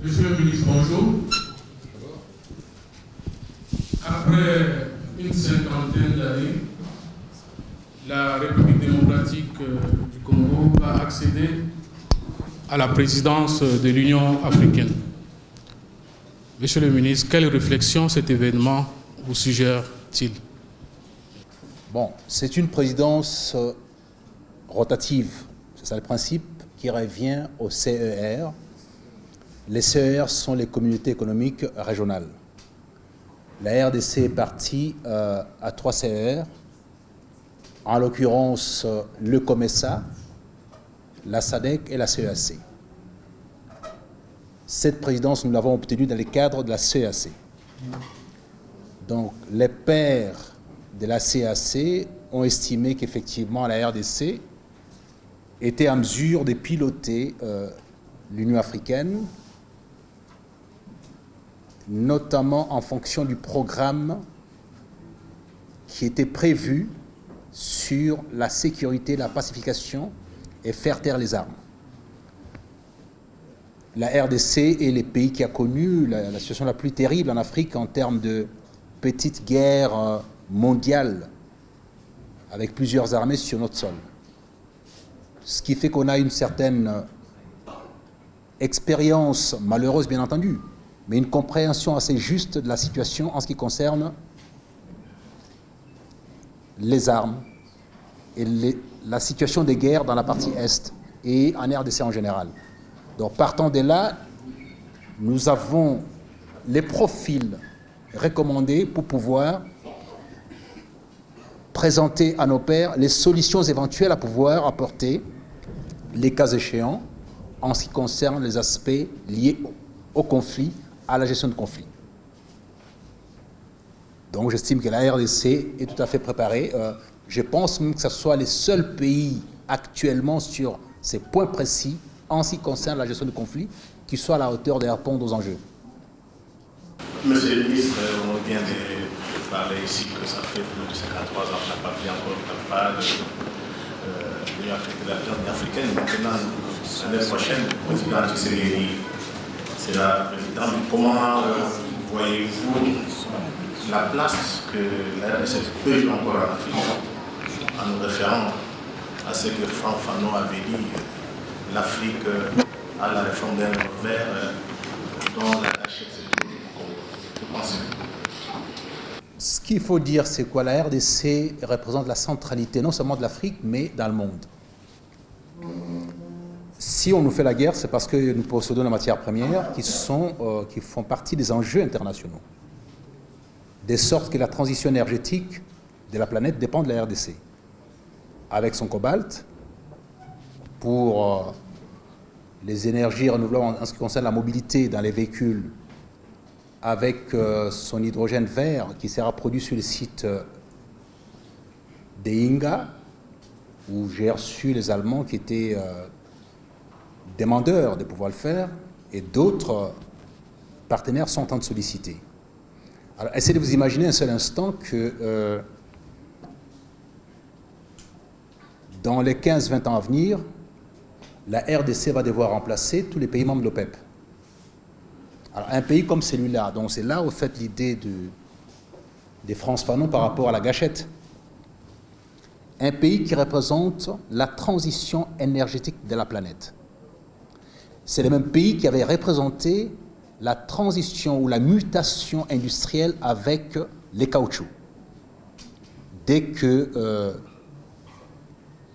Monsieur le ministre, bonjour. Après une cinquantaine d'années, la République démocratique du Congo va accéder à la présidence de l'Union africaine. Monsieur le ministre, quelle réflexion cet événement vous suggère-t-il? Bon, c'est une présidence rotative, c'est ça le principe, qui revient au CER. Les CER sont les communautés économiques régionales. La RDC est partie à 3 CER, en l'occurrence le COMESA, la SADC et la CEAC. Cette présidence, nous l'avons obtenue dans le cadre de la CEAC. Donc, les pairs de la CEAC ont estimé qu'effectivement la RDC était en mesure de piloter l'Union africaine, notamment en fonction du programme qui était prévu sur la sécurité, la pacification et faire taire les armes. La RDC est le pays qui a connu la situation la plus terrible en Afrique en termes de petite guerre mondiale avec plusieurs armées sur notre sol. Ce qui fait qu'on a une certaine expérience, malheureuse bien entendu, mais une compréhension assez juste de la situation en ce qui concerne les armes et la situation des guerres dans la partie Est et en RDC en général. Donc partant de là, nous avons les profils recommandés pour pouvoir présenter à nos pairs les solutions éventuelles à pouvoir apporter, les cas échéants, en ce qui concerne les aspects liés au conflit, à la gestion de conflit. Donc j'estime que la RDC est tout à fait préparée. Je pense même que ce soit les seuls pays actuellement sur ces points précis en ce qui concerne la gestion de conflit qui soient à la hauteur de répondre aux enjeux. Monsieur le ministre, on vient de parler ici que ça fait plus de 53 ans qu'on n'a pas pris encore la part de l'Union africaine. Maintenant, l'année prochaine, le président Tshisekedi sera président. Comment voyez-vous la place que la RDC peut jouer encore en Afrique en nous référant à ce que Franck Fanon avait dit, l'Afrique a la réforme d'un revers dont la tâche Ce qu'il faut dire, c'est que la RDC représente la centralité non seulement de l'Afrique, mais dans le monde. Si on nous fait la guerre, c'est parce que nous possédons des matières premières qui font partie des enjeux internationaux. De sorte que la transition énergétique de la planète dépend de la RDC. Avec son cobalt, pour les énergies renouvelables en ce qui concerne la mobilité dans les véhicules, avec son hydrogène vert qui sera produit sur le site d'Inga, où j'ai reçu les Allemands qui étaient demandeurs de pouvoir le faire, et d'autres partenaires sont en train de solliciter. Alors, essayez de vous imaginer un seul instant que dans les 15-20 ans à venir, la RDC va devoir remplacer tous les pays membres de l'OPEP. Alors, un pays comme celui-là, donc c'est là, au fait, l'idée de France Fanon par rapport à la gâchette. Un pays qui représente la transition énergétique de la planète. C'est le même pays qui avait représenté la transition ou la mutation industrielle avec les caoutchoucs. Dès que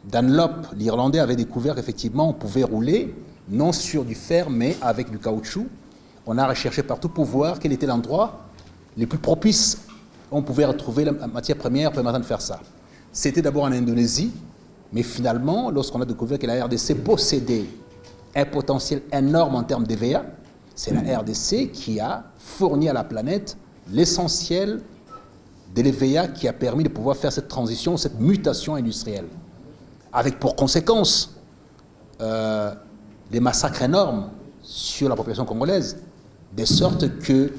Dunlop, l'Irlandais, avait découvert qu'effectivement on pouvait rouler, non sur du fer, mais avec du caoutchouc, on a recherché partout pour voir quel était l'endroit le plus propice où on pouvait retrouver la matière première permettant de faire ça. C'était d'abord en Indonésie, mais finalement, lorsqu'on a découvert que la RDC possédait un potentiel énorme en termes d'EVA, c'est la RDC qui a fourni à la planète l'essentiel de l'EVA qui a permis de pouvoir faire cette transition, cette mutation industrielle. Avec pour conséquence des massacres énormes sur la population congolaise, de sorte que,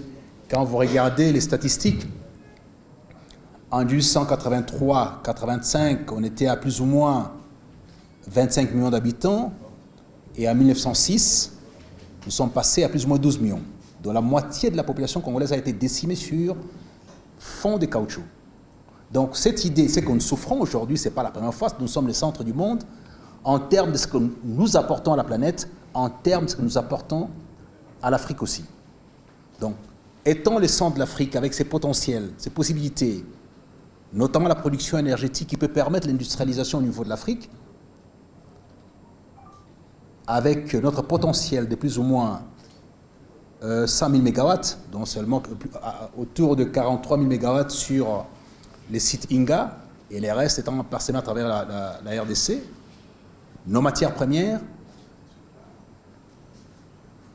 quand vous regardez les statistiques, en 1883-85, on était à plus ou moins 25 millions d'habitants, et en 1906, nous sommes passés à plus ou moins 12 millions, dont la moitié de la population congolaise a été décimée sur fond de caoutchouc. Donc cette idée, c'est que nous souffrons aujourd'hui, ce n'est pas la première fois, nous sommes le centre du monde, en termes de ce que nous apportons à la planète, en termes de ce que nous apportons à l'Afrique aussi. Donc, étant le centre de l'Afrique avec ses potentiels, ses possibilités, notamment la production énergétique qui peut permettre l'industrialisation au niveau de l'Afrique, avec notre potentiel de plus ou moins 100 000 MW, dont seulement autour de 43 000 MW sur les sites Inga, et les restes étant parsemés à travers la RDC, nos matières premières,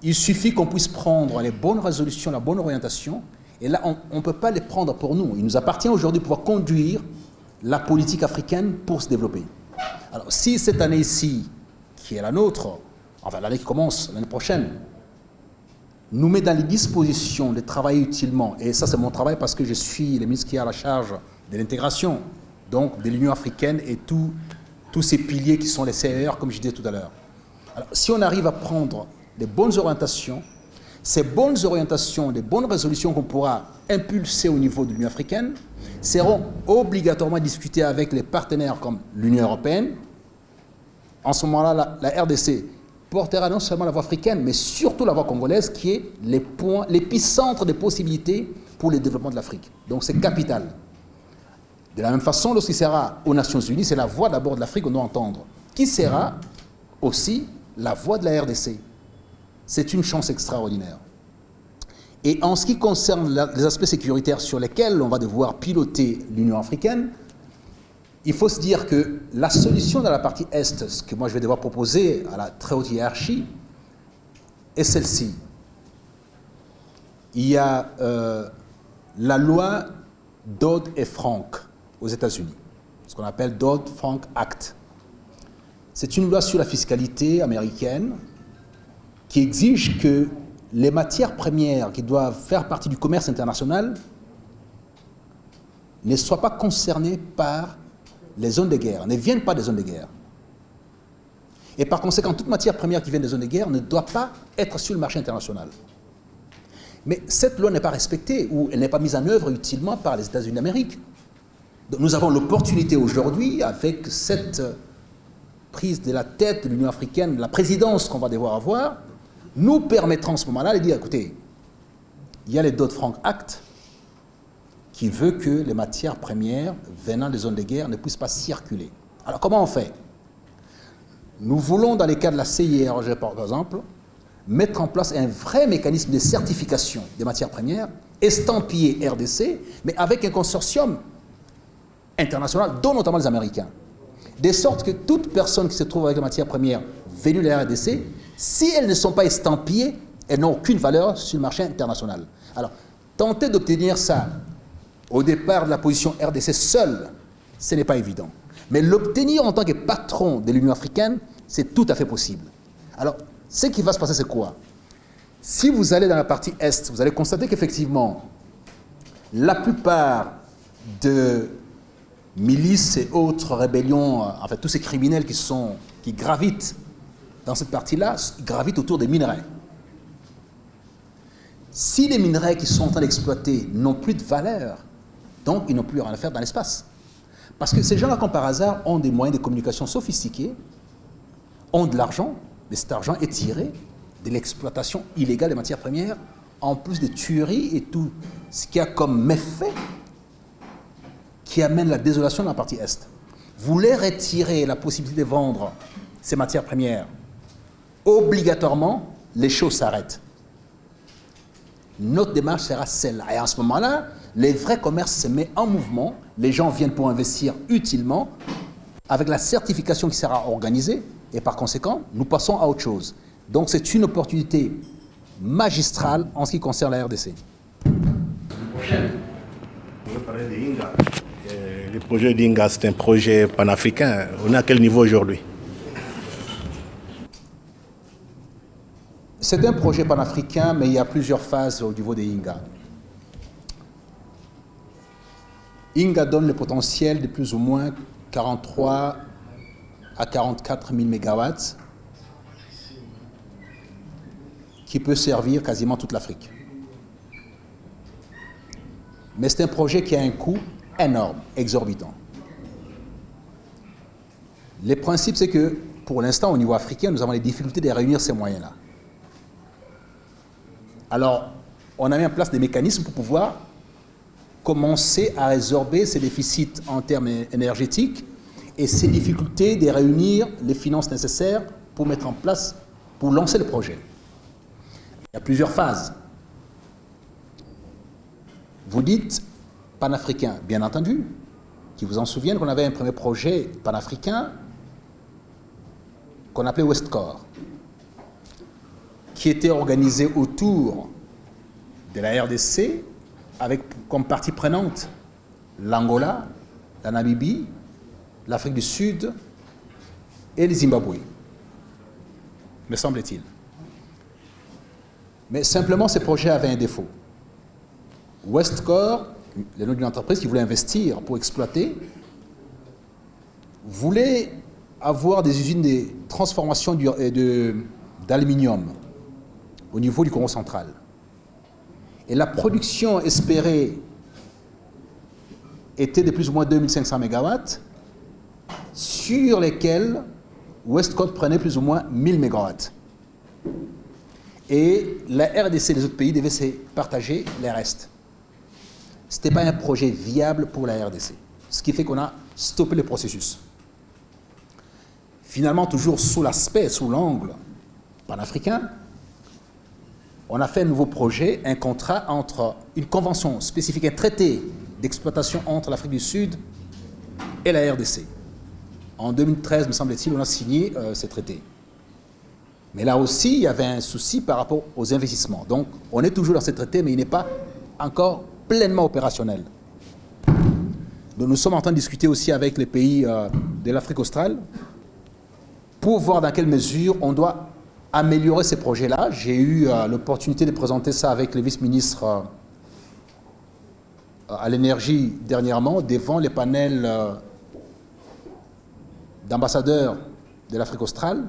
il suffit qu'on puisse prendre les bonnes résolutions, la bonne orientation, et là, on ne peut pas les prendre pour nous. Il nous appartient aujourd'hui de pouvoir conduire la politique africaine pour se développer. Alors, si cette année ici, qui est la nôtre, enfin l'année qui commence, l'année prochaine, nous met dans les dispositions de travailler utilement, et ça c'est mon travail parce que je suis le ministre qui a la charge de l'intégration, donc de l'Union africaine et tous ces piliers qui sont les CER, comme je disais tout à l'heure. Alors, si on arrive à prendre des bonnes orientations, ces bonnes orientations, des bonnes résolutions qu'on pourra impulser au niveau de l'Union africaine seront obligatoirement discutées avec les partenaires comme l'Union européenne. En ce moment-là, la RDC portera non seulement la voix africaine, mais surtout la voix congolaise, qui est l'épicentre des possibilités pour le développement de l'Afrique. Donc c'est capital. De la même façon, lorsqu'il sera aux Nations Unies, c'est la voix d'abord de l'Afrique qu'on doit entendre, qui sera aussi la voix de la RDC. C'est une chance extraordinaire. Et en ce qui concerne les aspects sécuritaires sur lesquels on va devoir piloter l'Union africaine, il faut se dire que la solution dans la partie Est, ce que moi je vais devoir proposer à la très haute hiérarchie, est celle-ci. Il y a la loi Dodd et Frank aux États-Unis, ce qu'on appelle Dodd-Frank Act. C'est une loi sur la fiscalité américaine qui exige que les matières premières qui doivent faire partie du commerce international ne soient pas concernées par les zones de guerre, ne viennent pas des zones de guerre. Et par conséquent, toute matière première qui vient des zones de guerre ne doit pas être sur le marché international. Mais cette loi n'est pas respectée ou elle n'est pas mise en œuvre utilement par les États-Unis d'Amérique. Donc nous avons l'opportunité aujourd'hui, avec cette prise de la tête de l'Union africaine, la présidence qu'on va devoir avoir, nous permettra en ce moment-là de dire, écoutez, il y a les Dodd-Frank Act qui veut que les matières premières venant des zones de guerre ne puissent pas circuler. Alors comment on fait? Nous voulons, dans les cas de la CIRG par exemple, mettre en place un vrai mécanisme de certification des matières premières, estampillé RDC, mais avec un consortium international, dont notamment les Américains. De sorte que toute personne qui se trouve avec les matières premières venues de la RDC, si elles ne sont pas estampillées, elles n'ont aucune valeur sur le marché international. Alors, tenter d'obtenir ça au départ de la position RDC seule, ce n'est pas évident. Mais l'obtenir en tant que patron de l'Union africaine, c'est tout à fait possible. Alors, ce qui va se passer, c'est quoi? Si vous allez dans la partie Est, vous allez constater qu'effectivement, la plupart de milices et autres rébellions, en fait, tous ces criminels qui gravitent dans cette partie-là, gravitent autour des minerais. Si les minerais qui sont en train d'exploiter n'ont plus de valeur, donc ils n'ont plus rien à faire dans l'espace. Parce que ces gens-là, comme par hasard, ont des moyens de communication sophistiqués, ont de l'argent, mais cet argent est tiré de l'exploitation illégale des matières premières, en plus des tueries et tout ce qu'il y a comme méfait qui amène la désolation dans la partie Est. Vous les retirez la possibilité de vendre ces matières premières, obligatoirement, les choses s'arrêtent. Notre démarche sera celle-là. Et en ce moment-là, le vrai commerce se met en mouvement, les gens viennent pour investir utilement, avec la certification qui sera organisée, et par conséquent, nous passons à autre chose. Donc c'est une opportunité magistrale en ce qui concerne la RDC. Prochaine. On va parler d'Inga. Le projet d'Inga, c'est un projet panafricain. On est à quel niveau aujourd'hui? C'est un projet panafricain, mais il y a plusieurs phases au niveau des Inga. Inga donne le potentiel de plus ou moins 43 à 44 000 MW. qui peut servir quasiment toute l'Afrique. Mais c'est un projet qui a un coût énorme, exorbitant. Le principe, c'est que, pour l'instant, au niveau africain, nous avons des difficultés de réunir ces moyens-là. Alors, on a mis en place des mécanismes pour pouvoir commencer à résorber ces déficits en termes énergétiques et ces difficultés de réunir les finances nécessaires pour mettre en place, pour lancer le projet. Il y a plusieurs phases. Vous dites panafricain, bien entendu, qui vous en souviennent qu'on avait un premier projet panafricain qu'on appelait Westcore, qui était organisé autour de la RDC, avec comme partie prenante l'Angola, la Namibie, l'Afrique du Sud et le Zimbabwe, me semble-t-il. Mais simplement, ces projets avaient un défaut. Westcore, le nom d'une entreprise qui voulait investir pour exploiter, voulait avoir des usines de transformation d'aluminium au niveau du Congo central. Et la production espérée était de plus ou moins 2500 MW, sur lesquels Westcore prenait plus ou moins 1000 MW. Et la RDC et les autres pays devaient se partager les restes. Ce n'était pas un projet viable pour la RDC, ce qui fait qu'on a stoppé le processus. Finalement, toujours sous l'aspect, sous l'angle panafricain, on a fait un nouveau projet, un contrat entre une convention spécifique, un traité d'exploitation entre l'Afrique du Sud et la RDC. En 2013, me semble-t-il, on a signé ce traité. Mais là aussi, il y avait un souci par rapport aux investissements. Donc, on est toujours dans ce traité, mais il n'est pas encore pleinement opérationnel. Donc, nous sommes en train de discuter aussi avec les pays de l'Afrique australe pour voir dans quelle mesure on doit améliorer ces projets-là. J'ai eu l'opportunité de présenter ça avec le vice-ministre à l'énergie dernièrement, devant les panels d'ambassadeurs de l'Afrique australe.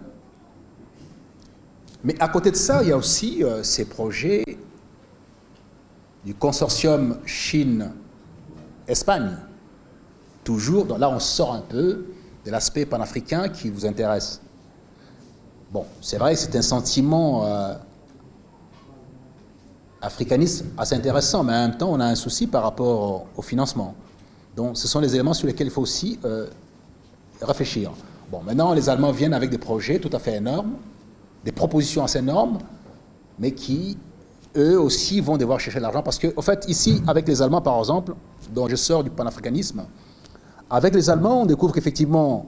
Mais à côté de ça, il y a aussi ces projets du consortium Chine-Espagne. Toujours, donc là on sort un peu de l'aspect panafricain qui vous intéresse. Bon, c'est vrai, c'est un sentiment africaniste assez intéressant, mais en même temps, on a un souci par rapport au financement. Donc, ce sont les éléments sur lesquels il faut aussi réfléchir. Bon, maintenant, les Allemands viennent avec des projets tout à fait énormes, des propositions assez énormes, mais qui, eux aussi, vont devoir chercher l'argent. Parce que, en fait, ici, avec les Allemands, par exemple, dont je sors du panafricanisme, avec les Allemands, on découvre qu'effectivement,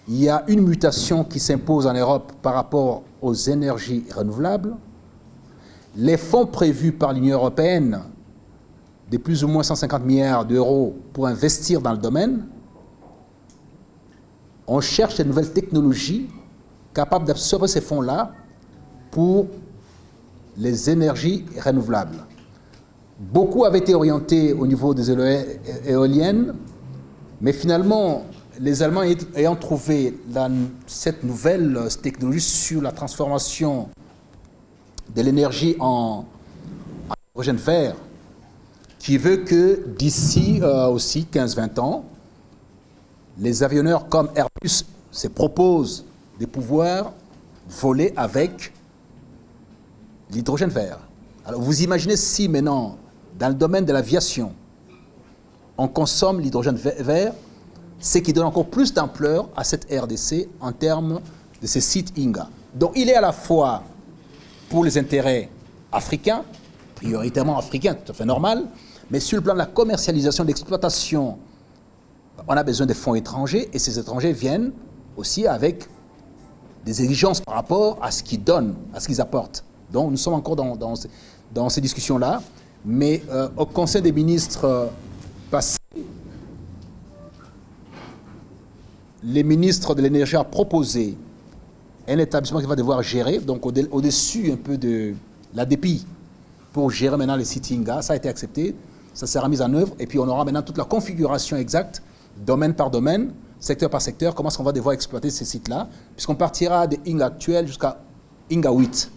il y a une mutation qui s'impose en Europe par rapport aux énergies renouvelables. Les fonds prévus par l'Union européenne de plus ou moins 150 milliards d'euros pour investir dans le domaine, on cherche de nouvelles technologies capables d'absorber ces fonds-là pour les énergies renouvelables. Beaucoup avaient été orientés au niveau des éoliennes, mais finalement, les Allemands ayant trouvé cette nouvelle technologie sur la transformation de l'énergie en hydrogène vert, qui veut que d'ici aussi 15-20 ans, les avionneurs comme Airbus se proposent de pouvoir voler avec l'hydrogène vert. Alors vous imaginez si maintenant, dans le domaine de l'aviation, on consomme l'hydrogène vert, c'est qui donne encore plus d'ampleur à cette RDC en termes de ces sites INGA. Donc il est à la fois pour les intérêts africains, prioritairement africains, tout à fait normal, mais sur le plan de la commercialisation, de l'exploitation, on a besoin de fonds étrangers, et ces étrangers viennent aussi avec des exigences par rapport à ce qu'ils donnent, à ce qu'ils apportent. Donc nous sommes encore dans ces discussions-là, mais au Conseil des ministres passé, les ministres de l'énergie ont proposé un établissement qui va devoir gérer, donc au-dessus un peu de l'ADEPI, pour gérer maintenant les sites INGA. Ça a été accepté, ça sera mis en œuvre, et puis on aura maintenant toute la configuration exacte, domaine par domaine, secteur par secteur, comment est-ce qu'on va devoir exploiter ces sites-là, puisqu'on partira des INGA actuels jusqu'à INGA 8.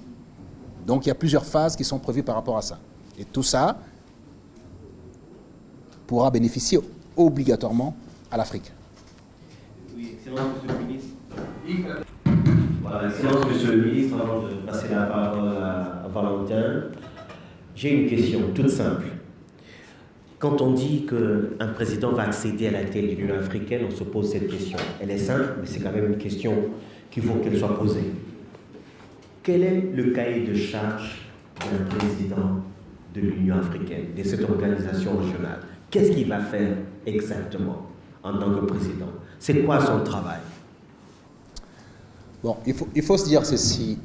Donc il y a plusieurs phases qui sont prévues par rapport à ça. Et tout ça pourra bénéficier obligatoirement à l'Afrique. Oui, excellence, Monsieur le ministre. Voilà, excellence, Monsieur le ministre, avant de passer la parole à Valentin, j'ai une question toute simple. Quand on dit qu'un président va accéder à la tête de l'Union africaine, on se pose cette question. Elle est simple, mais c'est quand même une question qu'il faut qu'elle soit posée. Quel est le cahier de charge d'un président de l'Union africaine, de cette organisation régionale? Qu'est-ce qu'il va faire exactement en tant que président? C'est quoi son travail? Bon, il faut se dire ceci.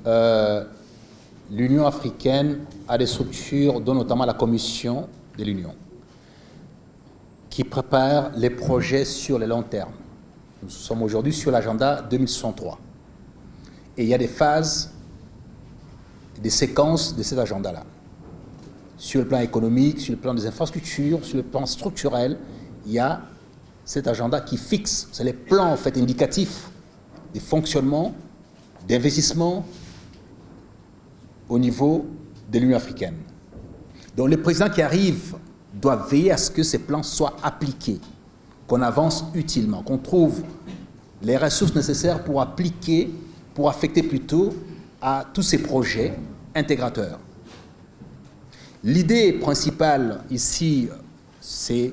L'Union africaine a des structures, dont notamment la Commission de l'Union, qui prépare les projets sur le long terme. Nous sommes aujourd'hui sur l'agenda 2063. Et il y a des phases, des séquences de cet agenda-là. Sur le plan économique, sur le plan des infrastructures, sur le plan structurel, il y a cet agenda qui fixe, c'est les plans en fait indicatifs des fonctionnements, d'investissement au niveau de l'Union africaine. Donc les présidents qui arrivent doivent veiller à ce que ces plans soient appliqués, qu'on avance utilement, qu'on trouve les ressources nécessaires pour appliquer, pour affecter plutôt à tous ces projets intégrateurs. L'idée principale ici, c'est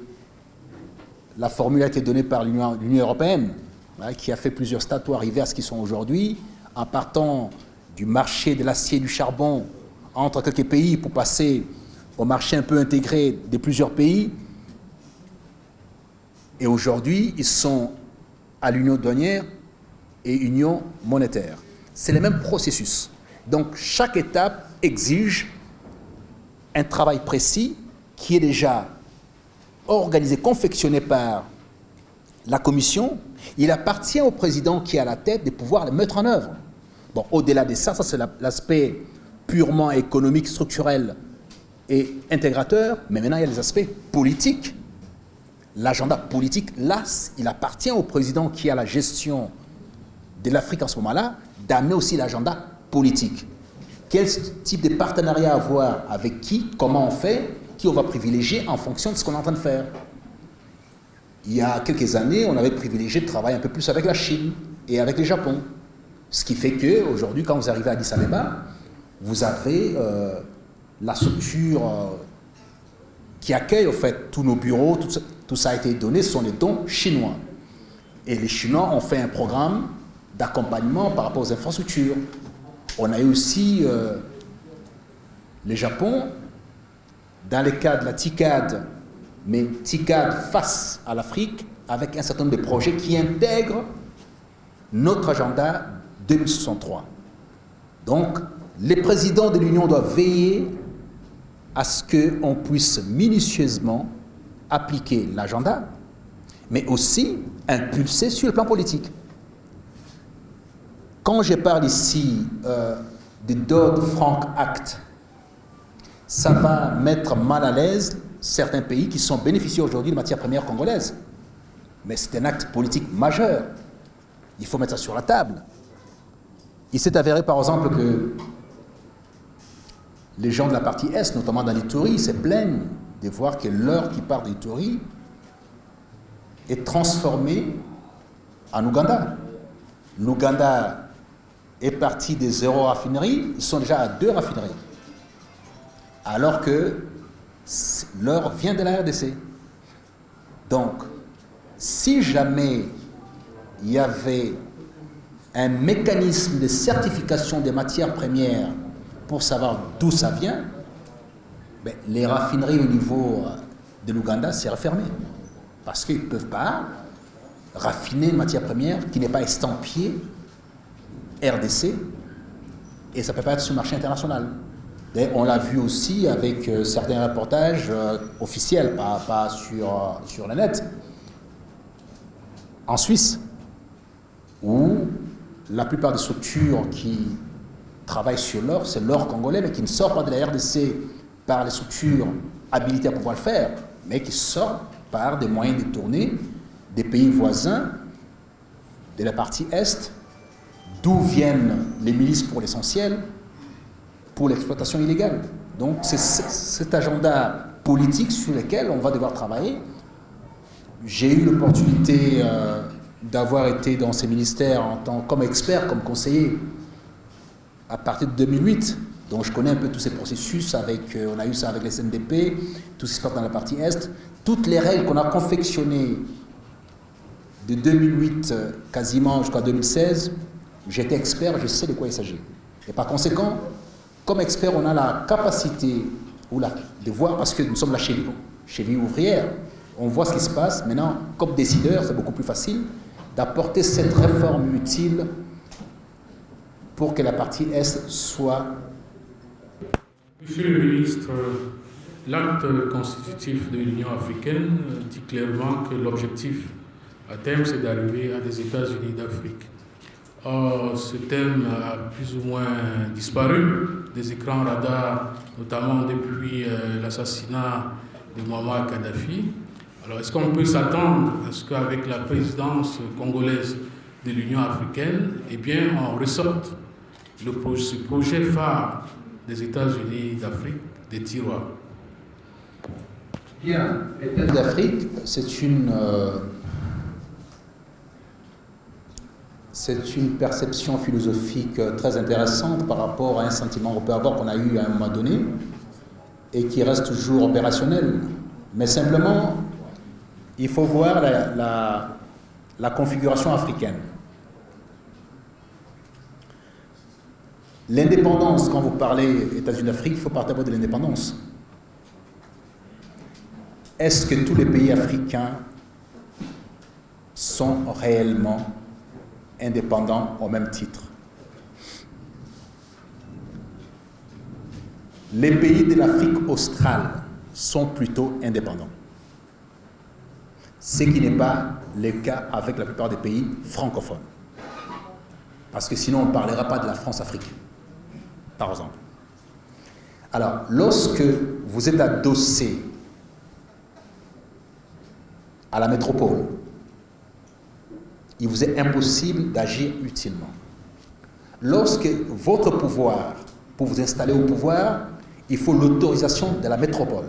la formule a été donnée par l'Union européenne, qui a fait plusieurs stades pour arriver à ce qu'ils sont aujourd'hui, en partant du marché de l'acier et du charbon entre quelques pays pour passer au marché un peu intégré de plusieurs pays. Et aujourd'hui, ils sont à l'union douanière et union monétaire. C'est le même processus. Donc, chaque étape exige un travail précis qui est déjà organisé, confectionné par la Commission. Il appartient au président qui est à la tête de pouvoir le mettre en œuvre. Bon, au-delà de ça, c'est l'aspect purement économique, structurel et intégrateur, mais maintenant il y a les aspects politiques. L'agenda politique, là, il appartient au président qui a la gestion de l'Afrique en ce moment-là, d'amener aussi l'agenda politique. Quel type de partenariat avoir avec qui, comment on fait, qui on va privilégier en fonction de ce qu'on est en train de faire. Il y a quelques années, on avait privilégié de travailler un peu plus avec la Chine et avec le Japon. Ce qui fait qu'aujourd'hui, quand vous arrivez à Addis Abeba, vous avez la structure qui accueille en fait tous nos bureaux, tout ça a été donné, ce sont les dons chinois. Et les Chinois ont fait un programme d'accompagnement par rapport aux infrastructures. On a eu aussi le Japon, dans le cas de la TICAD, mais TICAD face à l'Afrique, avec un certain nombre de projets qui intègrent notre agenda 2063. Donc, les présidents de l'Union doivent veiller à ce qu'on puisse minutieusement appliquer l'agenda, mais aussi impulser sur le plan politique. Quand je parle ici des Dodd-Frank Act, ça va mettre mal à l'aise certains pays qui sont bénéficiaires aujourd'hui de matières premières congolaises. Mais c'est un acte politique majeur. Il faut mettre ça sur la table. Il s'est avéré par exemple que les gens de la partie Est, notamment dans l'Ituri, se plaignent de voir que l'or qui part d'Ituri est transformé en Ouganda. L'Ouganda est parti des 0 raffineries, ils sont déjà à 2 raffineries. Alors que l'or vient de la RDC. Donc, si jamais il y avait un mécanisme de certification des matières premières pour savoir d'où ça vient, ben, les raffineries au niveau de l'Ouganda seraient fermées. Parce qu'ils ne peuvent pas raffiner une matière première qui n'est pas estampillée RDC et ça ne peut pas être sur le marché international. Et on l'a vu aussi avec certains reportages officiels, pas sur le net, en Suisse, où la plupart des structures qui travaillent sur l'or, c'est l'or congolais, mais qui ne sort pas de la RDC par les structures habilitées à pouvoir le faire, mais qui sort par des moyens détournés des pays voisins de la partie Est, d'où viennent les milices pour l'essentiel, pour l'exploitation illégale. Donc c'est cet agenda politique sur lequel on va devoir travailler. J'ai eu l'opportunité d'avoir été dans ces ministères comme expert, comme conseiller, à partir de 2008. Donc je connais un peu tous ces processus, on a eu ça avec les SNDP, tout ce qui se passe dans la partie Est. Toutes les règles qu'on a confectionnées de 2008 quasiment jusqu'à 2016, j'étais expert, je sais de quoi il s'agit. Et par conséquent, comme expert, on a la capacité de voir, parce que nous sommes la cheville ouvrière, on voit ce qui se passe. Maintenant, comme décideur, c'est beaucoup plus facile d'apporter cette réforme utile pour que la partie Est soit... Monsieur le ministre, l'acte constitutif de l'Union africaine dit clairement que l'objectif à terme, c'est d'arriver à des États-Unis d'Afrique. Or, ce thème a plus ou moins disparu des écrans radars, notamment depuis l'assassinat de Muammar Kadhafi. Alors, est-ce qu'on peut s'attendre à ce qu'avec la présidence congolaise de l'Union africaine, eh bien, on ressorte ce projet phare des États-Unis d'Afrique des tiroirs? Bien, les États-Unis d'Afrique, c'est une perception philosophique très intéressante par rapport à un sentiment qu'on peut avoir, qu'on a eu à un moment donné, et qui reste toujours opérationnel. Mais simplement, il faut voir la configuration africaine. L'indépendance, quand vous parlez États-Unis d'Afrique, il faut partir de l'indépendance. Est-ce que tous les pays africains sont réellement indépendants au même titre? Les pays de l'Afrique australe sont plutôt indépendants. Ce qui n'est pas le cas avec la plupart des pays francophones. Parce que sinon on ne parlera pas de la France-Afrique, par exemple. Alors, lorsque vous êtes adossé à la métropole, il vous est impossible d'agir utilement. Lorsque votre pouvoir, pour vous installer au pouvoir, il faut l'autorisation de la métropole.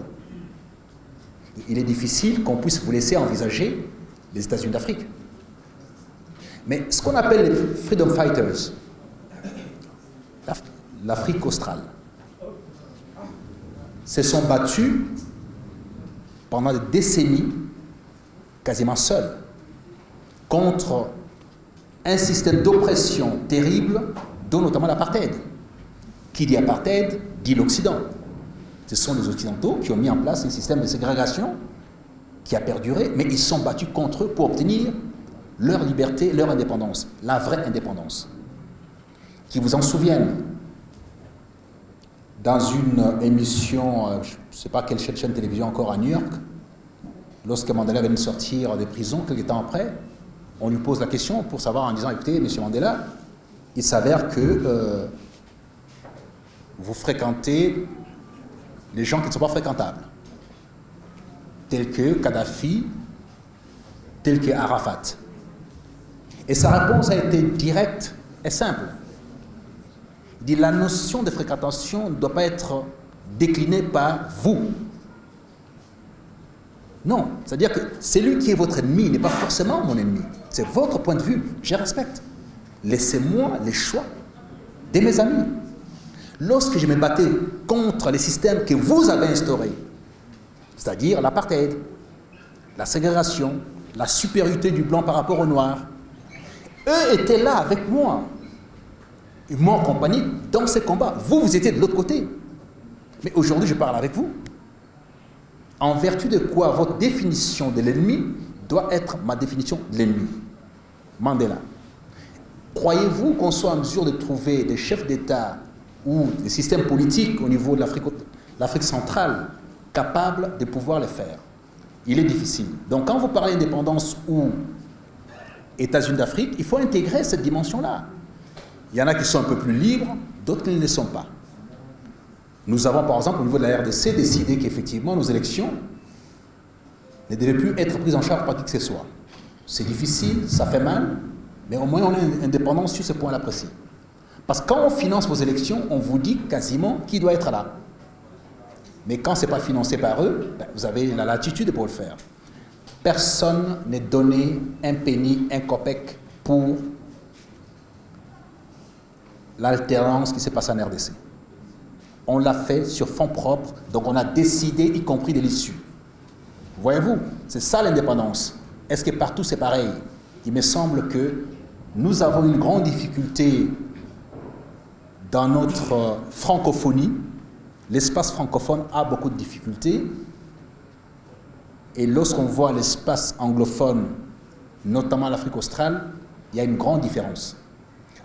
Il est difficile qu'on puisse vous laisser envisager les États-Unis d'Afrique. Mais ce qu'on appelle les Freedom Fighters, l'Afrique australe, se sont battus pendant des décennies, quasiment seuls, contre un système d'oppression terrible, dont notamment l'apartheid. Qui dit apartheid, dit l'Occident. Ce sont les Occidentaux qui ont mis en place un système de ségrégation qui a perduré, mais ils se sont battus contre eux pour obtenir leur liberté, leur indépendance, la vraie indépendance. Qui vous en souviennent, dans une émission, je ne sais pas quelle chaîne de télévision encore à New York, lorsque Mandela venait de sortir des prisons, quelques temps après, on lui pose la question pour savoir en disant, écoutez, M. Mandela, il s'avère que vous fréquentez les gens qui ne sont pas fréquentables, tels que Kadhafi, tels que Arafat. Et sa réponse a été directe et simple. Il dit, la notion de fréquentation ne doit pas être déclinée par vous. Non, c'est-à-dire que celui qui est votre ennemi n'est pas forcément mon ennemi. C'est votre point de vue, je respecte. Laissez-moi les choix de mes amis. Lorsque je me battais contre les systèmes que vous avez instaurés, c'est-à-dire l'apartheid, la ségrégation, la supériorité du blanc par rapport au noir, eux étaient là avec moi. Ils m'ont accompagné dans ces combats. Vous, vous étiez de l'autre côté. Mais aujourd'hui, je parle avec vous. En vertu de quoi votre définition de l'ennemi doit être ma définition de l'ennemi. Mandela. Croyez-vous qu'on soit en mesure de trouver des chefs d'État ou des systèmes politiques au niveau de l'Afrique centrale capables de pouvoir le faire? Il est difficile. Donc quand vous parlez d'indépendance ou États-Unis d'Afrique, il faut intégrer cette dimension-là. Il y en a qui sont un peu plus libres, d'autres qui ne le sont pas. Nous avons par exemple au niveau de la RDC décidé qu'effectivement nos élections ne devaient plus être prises en charge par qui que ce soit. C'est difficile, ça fait mal, mais au moins on est indépendant sur ce point-là précis. Parce que quand on finance vos élections, on vous dit quasiment qui doit être là. Mais quand ce n'est pas financé par eux, ben, vous avez la latitude pour le faire. Personne n'est donné un penny, un copec pour l'alternance qui s'est passée en RDC. On l'a fait sur fonds propres, donc on a décidé, y compris de l'issue. Voyez-vous, c'est ça l'indépendance. Est-ce que partout c'est pareil? Il me semble que nous avons une grande difficulté dans notre francophonie. L'espace francophone a beaucoup de difficultés. Et lorsqu'on voit l'espace anglophone, notamment l'Afrique australe, il y a une grande différence.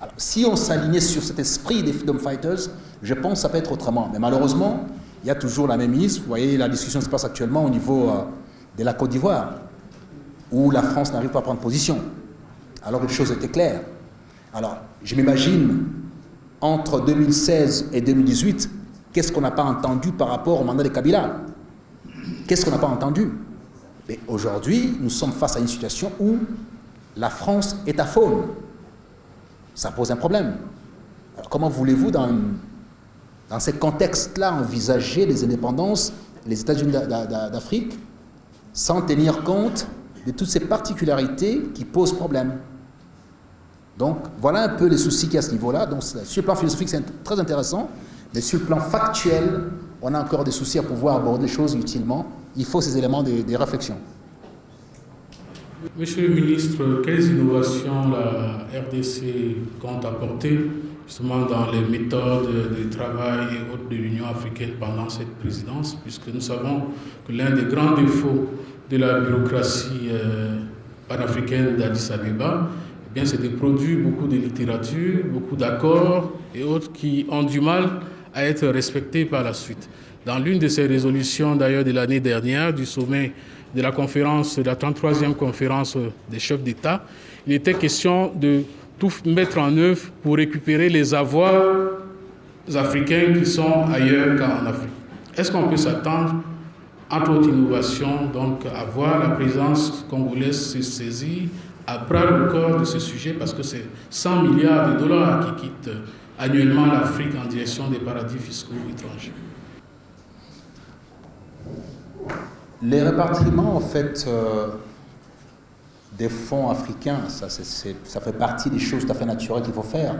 Alors, si on s'alignait sur cet esprit des Freedom Fighters, je pense que ça peut être autrement. Mais malheureusement, il y a toujours la même mise. Vous voyez, la discussion se passe actuellement au niveau de la Côte d'Ivoire, où la France n'arrive pas à prendre position, alors que les choses étaient claires. Alors, je m'imagine, entre 2016 et 2018, qu'est-ce qu'on n'a pas entendu par rapport au mandat de Kabila? Qu'est-ce qu'on n'a pas entendu? Mais aujourd'hui, nous sommes face à une situation où la France est à faune. Ça pose un problème. Alors comment voulez-vous, dans ces contextes-là, envisager les indépendances, les États-Unis d'Afrique, sans tenir compte de toutes ces particularités qui posent problème? Donc, voilà un peu les soucis qu'il y a à ce niveau-là. Donc, sur le plan philosophique, c'est très intéressant, mais sur le plan factuel, on a encore des soucis à pouvoir aborder les choses utilement. Il faut ces éléments de réflexion. Monsieur le ministre, quelles innovations la RDC compte apporter justement dans les méthodes de travail et autres de l'Union africaine pendant cette présidence, puisque nous savons que l'un des grands défauts de la bureaucratie panafricaine d'Addis Abeba, eh bien, c'est de produire beaucoup de littérature, beaucoup d'accords et autres qui ont du mal à être respectés par la suite. Dans l'une de ces résolutions d'ailleurs de l'année dernière du sommet de la conférence, de la 33e conférence des chefs d'État, il était question de tout mettre en œuvre pour récupérer les avoirs africains qui sont ailleurs qu'en Afrique. Est-ce qu'on peut s'attendre, entre autres innovations, donc à voir la présidence congolaise se saisir à bras le corps de ce sujet, parce que c'est 100 milliards de dollars qui quittent annuellement l'Afrique en direction des paradis fiscaux étrangers. Les répartiments, en fait, des fonds africains, ça fait partie des choses tout à fait naturelles qu'il faut faire.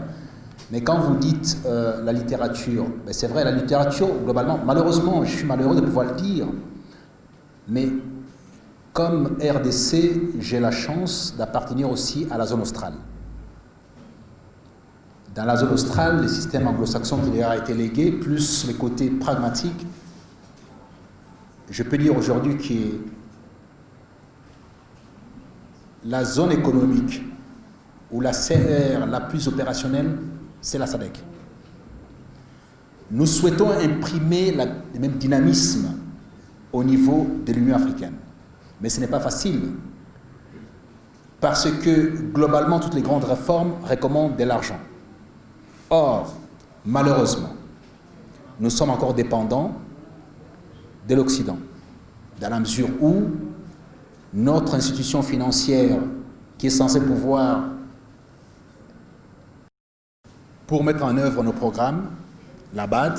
Mais quand vous dites la littérature, ben c'est vrai, la littérature, globalement, malheureusement, je suis malheureux de pouvoir le dire, mais comme RDC, j'ai la chance d'appartenir aussi à la zone australe. Dans la zone australe, les systèmes anglo-saxons qui leur a été légués, plus les côtés pragmatiques, je peux dire aujourd'hui que la zone économique ou la CR la plus opérationnelle, c'est la SADC. Nous souhaitons imprimer le même dynamisme au niveau de l'Union africaine. Mais ce n'est pas facile, parce que globalement, toutes les grandes réformes recommandent de l'argent. Or, malheureusement, nous sommes encore dépendants de l'Occident, dans la mesure où notre institution financière, qui est censée pouvoir, pour mettre en œuvre nos programmes, la BAD,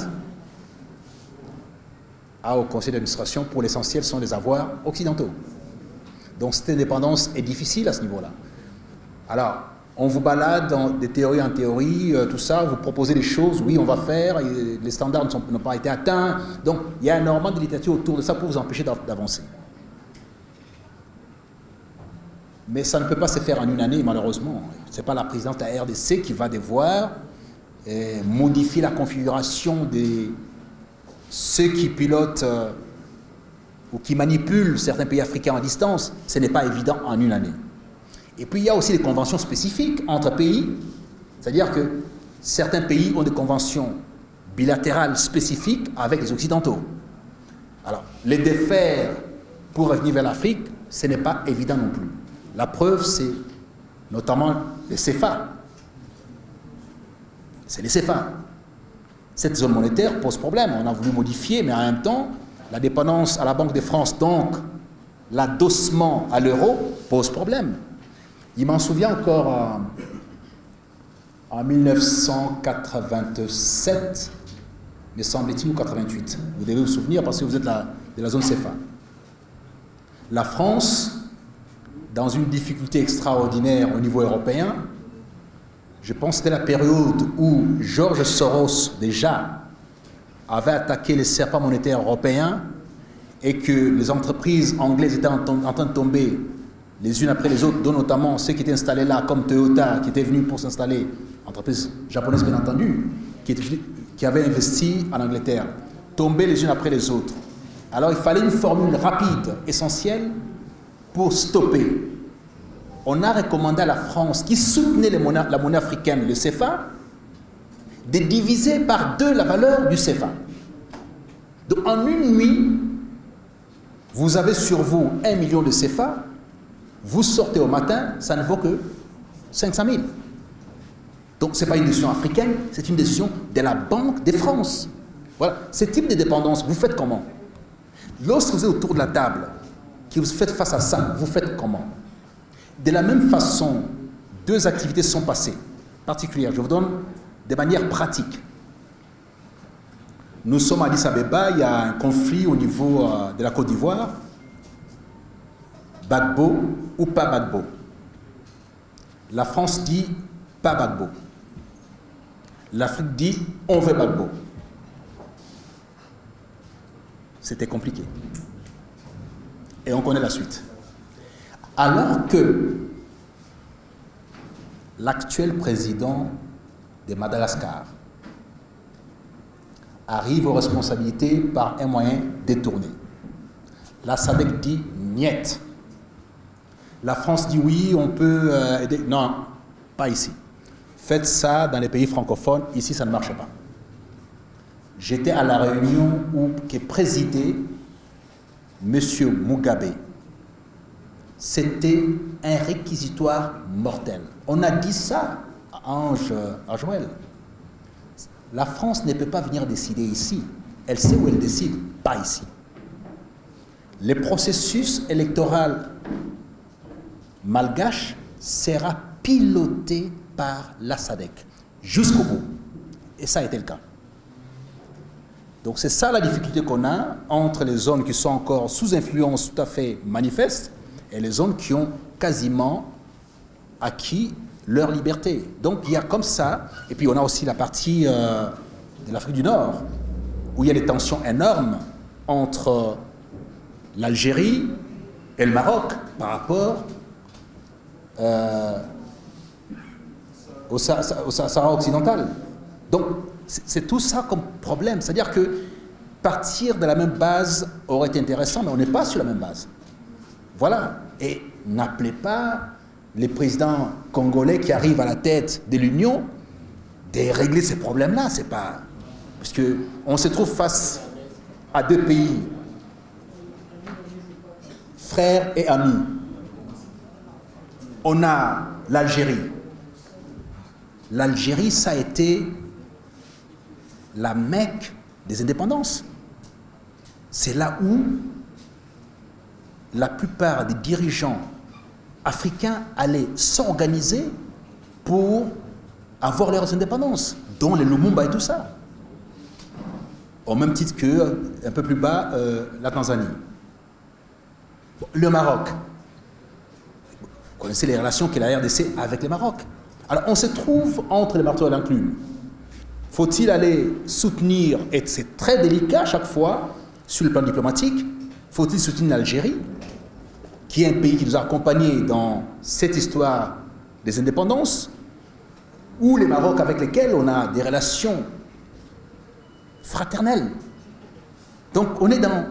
a au conseil d'administration, pour l'essentiel, sont des avoirs occidentaux. Donc cette indépendance est difficile à ce niveau-là. Alors, on vous balade dans des théories en théorie, tout ça, vous proposez des choses, oui, on va faire, et les standards n'ont pas été atteints. Donc, il y a énormément de littérature autour de ça pour vous empêcher d'avancer. Mais ça ne peut pas se faire en une année, malheureusement. Ce n'est pas la présidente de la RDC qui va devoir modifier la configuration de ceux qui pilotent ou qui manipulent certains pays africains à distance. Ce n'est pas évident en une année. Et puis, il y a aussi des conventions spécifiques entre pays, c'est-à-dire que certains pays ont des conventions bilatérales spécifiques avec les Occidentaux. Alors, les défaire pour revenir vers l'Afrique, ce n'est pas évident non plus. La preuve, c'est notamment les CFA. C'est les CFA. Cette zone monétaire pose problème. On a voulu modifier, mais en même temps, la dépendance à la Banque de France, donc l'adossement à l'euro, pose problème. Il m'en souvient encore en 1987, me semble-t-il, ou 88. Vous devez vous souvenir parce que vous êtes de la zone CFA. La France, dans une difficulté extraordinaire au niveau européen, je pense que c'était la période où George Soros, déjà, avait attaqué les serpents monétaires européens et que les entreprises anglaises étaient en train de tomber les unes après les autres, dont notamment ceux qui étaient installés là, comme Toyota, qui était venu pour s'installer, entreprise japonaise bien entendu, qui avait investi en Angleterre, tomber les unes après les autres. Alors il fallait une formule rapide, essentielle, pour stopper. On a recommandé à la France, qui soutenait la monnaie africaine, le CFA, de diviser par 2 la valeur du CFA. Donc en une nuit, vous avez sur vous 1 million de CFA, vous sortez au matin, ça ne vaut que 500 000. Donc ce n'est pas une décision africaine, c'est une décision de la Banque de France. Voilà, ce type de dépendance, vous faites comment? Lorsque vous êtes autour de la table, que vous faites face à ça, vous faites comment? De la même façon, 2 activités sont passées, particulières. Je vous donne de manière pratique. Nous sommes à Addis Abeba, il y a un conflit au niveau de la Côte d'Ivoire. Gbagbo ou pas Gbagbo. La France dit pas Gbagbo. L'Afrique dit on veut Gbagbo. C'était compliqué. Et on connaît la suite. Alors que l'actuel président de Madagascar arrive aux responsabilités par un moyen détourné. La SADC dit niet. La France dit oui, on peut aider. Non, pas ici. Faites ça dans les pays francophones, ici ça ne marche pas. J'étais à la réunion qui présidait M. Mugabe. C'était un réquisitoire mortel. On a dit ça à Joël. La France ne peut pas venir décider ici. Elle sait où elle décide, pas ici. Le processus électoral malgache sera piloté par la SADC jusqu'au bout. Et ça a été le cas. Donc c'est ça la difficulté qu'on a entre les zones qui sont encore sous influence tout à fait manifeste et les zones qui ont quasiment acquis leur liberté. Donc il y a comme ça, et puis on a aussi la partie de l'Afrique du Nord, où il y a des tensions énormes entre l'Algérie et le Maroc par rapport au Sahara occidental. Donc c'est tout ça comme problème. C'est-à-dire que partir de la même base aurait été intéressant, mais on n'est pas sur la même base. Voilà. Et n'appelez pas les présidents congolais qui arrivent à la tête de l'Union de régler ces problèmes-là. C'est pas... Parce qu'on se trouve face à 2 pays, frères et amis. On a l'Algérie. L'Algérie, ça a été la Mecque des indépendances. C'est là où la plupart des dirigeants africains allaient s'organiser pour avoir leurs indépendances, dont les Lumumba et tout ça. Au même titre que, un peu plus bas, la Tanzanie. Le Maroc. Vous connaissez les relations qu'a la RDC avec le Maroc. Alors on se trouve entre les marteaux et l'enclume. Faut-il aller soutenir, et c'est très délicat à chaque fois, sur le plan diplomatique, faut-il soutenir l'Algérie, qui est un pays qui nous a accompagnés dans cette histoire des indépendances, ou les Maroc avec lesquels on a des relations fraternelles. Donc on est dans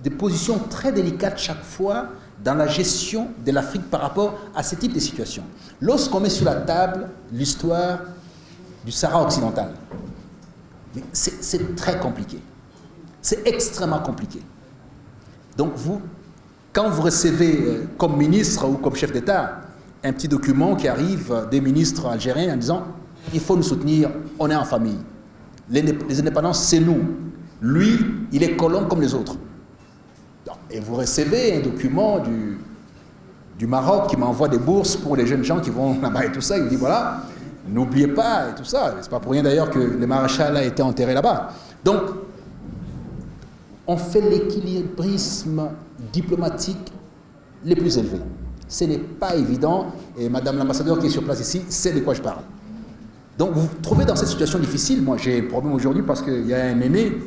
des positions très délicates chaque fois dans la gestion de l'Afrique par rapport à ce type de situation. Lorsqu'on met sur la table l'histoire du Sahara occidental, c'est très compliqué. C'est extrêmement compliqué. Donc quand vous recevez comme ministre ou comme chef d'État un petit document qui arrive des ministres algériens en disant « il faut nous soutenir, on est en famille. Les indépendances, c'est nous. Lui, il est colon comme les autres. » Et vous recevez un document du Maroc qui m'envoie des bourses pour les jeunes gens qui vont là-bas et tout ça. Il dit voilà, N'oubliez pas, et tout ça, c'est pas pour rien d'ailleurs que le maréchal a été enterré là-bas. Donc, on fait l'équilibrisme diplomatique les plus élevés. Ce n'est pas évident, et Madame l'ambassadeur qui est sur place ici sait de quoi je parle. Donc vous vous trouvez dans cette situation difficile. Moi j'ai un problème aujourd'hui parce qu'il y a un aîné,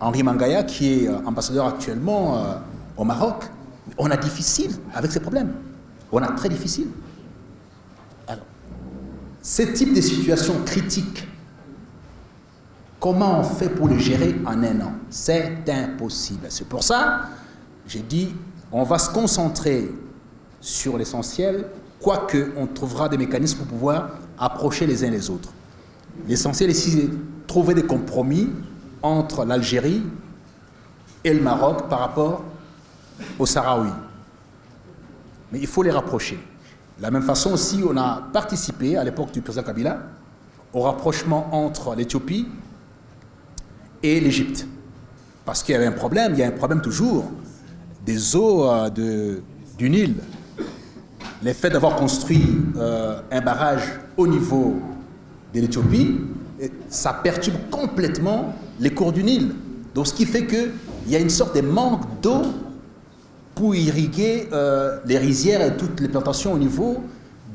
Henri Mangaya, qui est ambassadeur actuellement au Maroc. On a difficile avec ces problèmes. On a très difficile. Alors, ce type de situation critique, comment on fait pour le gérer en un an? C'est impossible. C'est pour ça, j'ai dit, on va se concentrer sur l'essentiel, quoique on trouvera des mécanismes pour pouvoir approcher les uns les autres. L'essentiel ici, c'est de trouver des compromis entre l'Algérie et le Maroc par rapport aux Sahraouis. Mais il faut les rapprocher. De la même façon aussi, on a participé, à l'époque du président Kabila, au rapprochement entre l'Éthiopie et l'Égypte. Parce qu'il y avait un problème, il y a un problème toujours des eaux du Nil. Le fait d'avoir construit un barrage au niveau de l'Éthiopie, ça perturbe complètement les cours du Nil. Donc ce qui fait qu'il y a une sorte de manque d'eau pour irriguer les rizières et toutes les plantations au niveau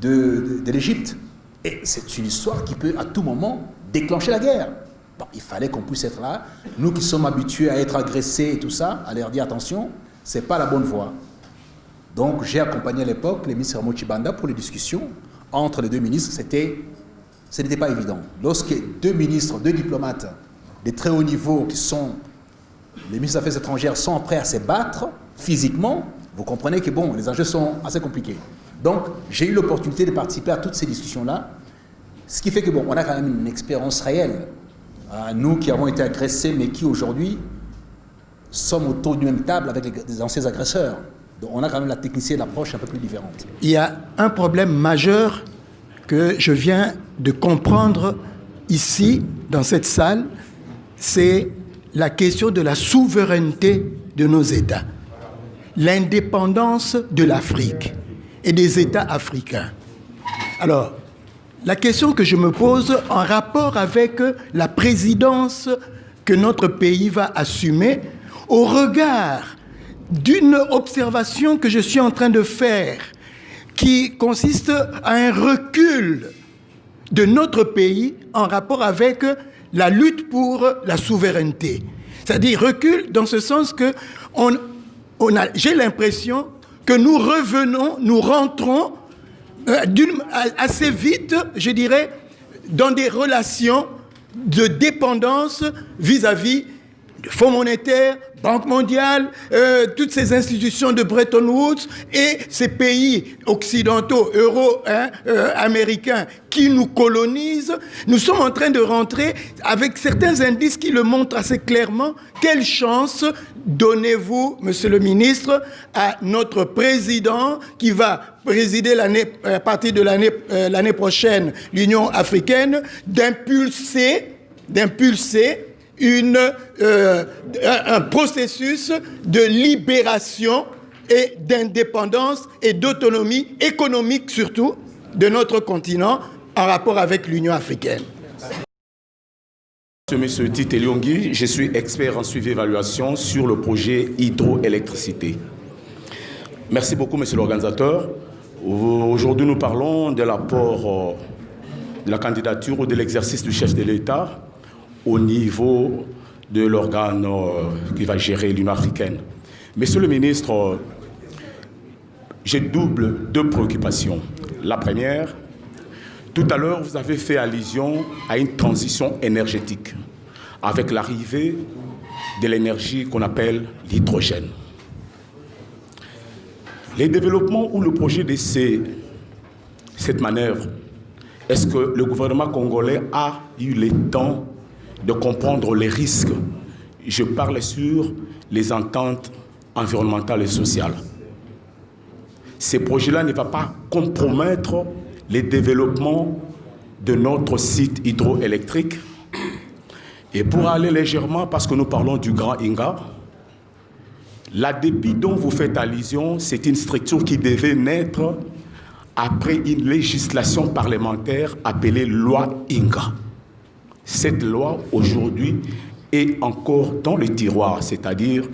de l'Égypte. Et c'est une histoire qui peut à tout moment déclencher la guerre. Bon, il fallait qu'on puisse être là. Nous qui sommes habitués à être agressés et tout ça, à leur dire attention, ce n'est pas la bonne voie. Donc j'ai accompagné à l'époque les ministres Mochibanda pour les discussions entre les deux ministres. Ce n'était pas évident. Lorsque deux ministres, deux diplomates de très haut niveau qui sont les ministres des Affaires étrangères sont prêts à se battre physiquement, vous comprenez que bon, les enjeux sont assez compliqués. Donc j'ai eu l'opportunité de participer à toutes ces discussions-là, ce qui fait que bon, on a quand même une expérience réelle. Nous qui avons été agressés, mais qui aujourd'hui sommes autour d'une même table avec les anciens agresseurs. Donc on a quand même la technicité et l'approche un peu plus différente. Il y a un problème majeur que je viens de comprendre ici, dans cette salle, c'est la question de la souveraineté de nos États. L'indépendance de l'Afrique et des États africains. Alors, la question que je me pose en rapport avec la présidence que notre pays va assumer, au regard d'une observation que je suis en train de faire, qui consiste à un recul de notre pays en rapport avec la lutte pour la souveraineté. C'est-à-dire recul dans ce sens que j'ai l'impression que nous rentrons assez vite, je dirais, dans des relations de dépendance vis-à-vis du Fonds monétaire, Banque mondiale, toutes ces institutions de Bretton Woods et ces pays occidentaux, américains qui nous colonisent. Nous sommes en train de rentrer avec certains indices qui le montrent assez clairement. Quelle chance donnez-vous, monsieur le ministre, à notre président qui va présider à partir de l'année prochaine l'Union africaine d'impulser un processus de libération et d'indépendance et d'autonomie économique surtout de notre continent en rapport avec l'Union africaine. Monsieur Tite Lyongui, je suis expert en suivi et évaluation sur le projet hydroélectricité. Merci beaucoup, monsieur l'organisateur. Aujourd'hui, nous parlons de l'apport de la candidature ou de l'exercice du chef de l'État au niveau de l'organe qui va gérer l'Union africaine. Monsieur le ministre, j'ai deux préoccupations. La première, tout à l'heure, vous avez fait allusion à une transition énergétique avec l'arrivée de l'énergie qu'on appelle l'hydrogène. Les développements ou le projet de cette manœuvre, est-ce que le gouvernement congolais a eu le temps de comprendre les risques? Je parle sur les ententes environnementales et sociales. Ces projets-là ne vont pas compromettre les développements de notre site hydroélectrique. Et pour aller légèrement, parce que nous parlons du Grand Inga, l'ADEPI dont vous faites allusion, c'est une structure qui devait naître après une législation parlementaire appelée loi Inga. Cette loi, aujourd'hui, est encore dans le tiroir, c'est-à-dire,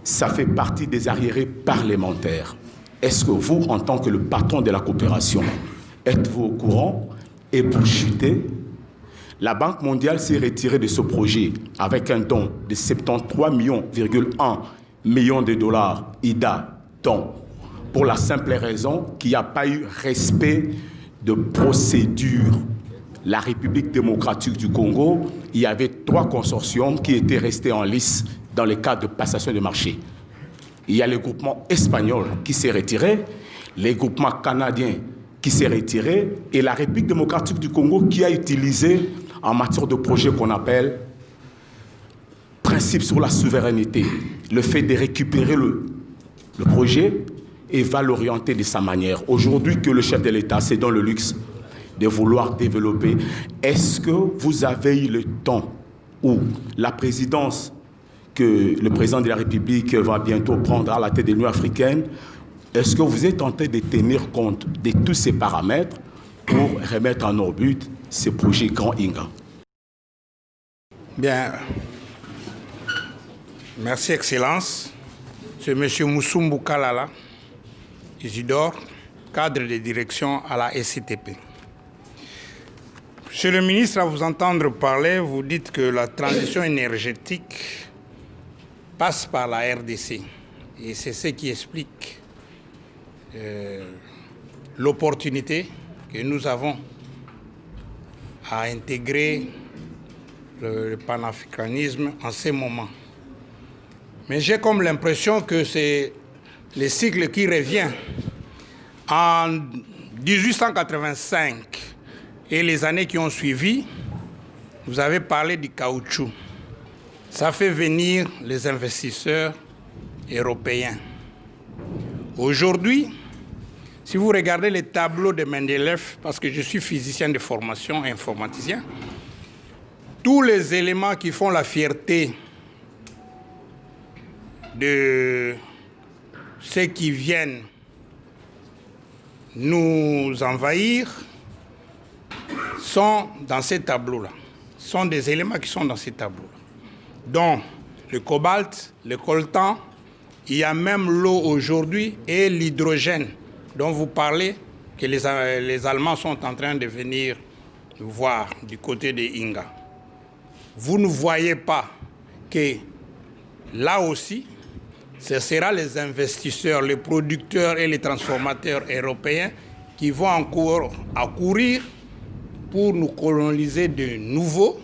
ça fait partie des arriérés parlementaires. Est-ce que vous, en tant que le patron de la coopération, êtes-vous au courant? Et pour chuter, la Banque mondiale s'est retirée de ce projet avec un don de 73,1 millions de dollars, IDA, don, pour la simple raison qu'il n'y a pas eu respect de procédure. La République démocratique du Congo, il y avait 3 consortiums qui étaient restés en lice dans le cadre de passation de marché. Il y a le groupement espagnol qui s'est retiré, les groupements canadiens qui s'est retiré et la République démocratique du Congo qui a utilisé en matière de projet qu'on appelle principe sur la souveraineté, le fait de récupérer le projet et va l'orienter de sa manière. Aujourd'hui que le chef de l'État s'est dans le luxe de vouloir développer, est-ce que vous avez eu le temps où la présidence que le président de la République va bientôt prendre à la tête de l'Union africaine, est-ce que vous êtes en train de tenir compte de tous ces paramètres pour remettre en orbite ce projet Grand Inga? Bien. Merci, Excellence. C'est M. Moussoumbou Kalala, Isidore, cadre de direction à la SCTP. Monsieur le ministre, à vous entendre parler, vous dites que la transition énergétique passe par la RDC. Et c'est ce qui explique l'opportunité que nous avons à intégrer le panafricanisme en ce moment. Mais j'ai comme l'impression que c'est le cycle qui revient. En 1885 et les années qui ont suivi, vous avez parlé du caoutchouc. Ça fait venir les investisseurs européens. Aujourd'hui, si vous regardez les tableaux de Mendeleev, parce que je suis physicien de formation et informaticien, tous les éléments qui font la fierté de ceux qui viennent nous envahir sont dans ces tableaux-là. Sont des éléments qui sont dans ces tableaux-là. Donc, le cobalt, le coltan, il y a même l'eau aujourd'hui et l'hydrogène dont vous parlez, que les Allemands sont en train de venir voir du côté de Inga. Vous ne voyez pas que là aussi, ce sera les investisseurs, les producteurs et les transformateurs européens qui vont encore accourir pour nous coloniser de nouveau,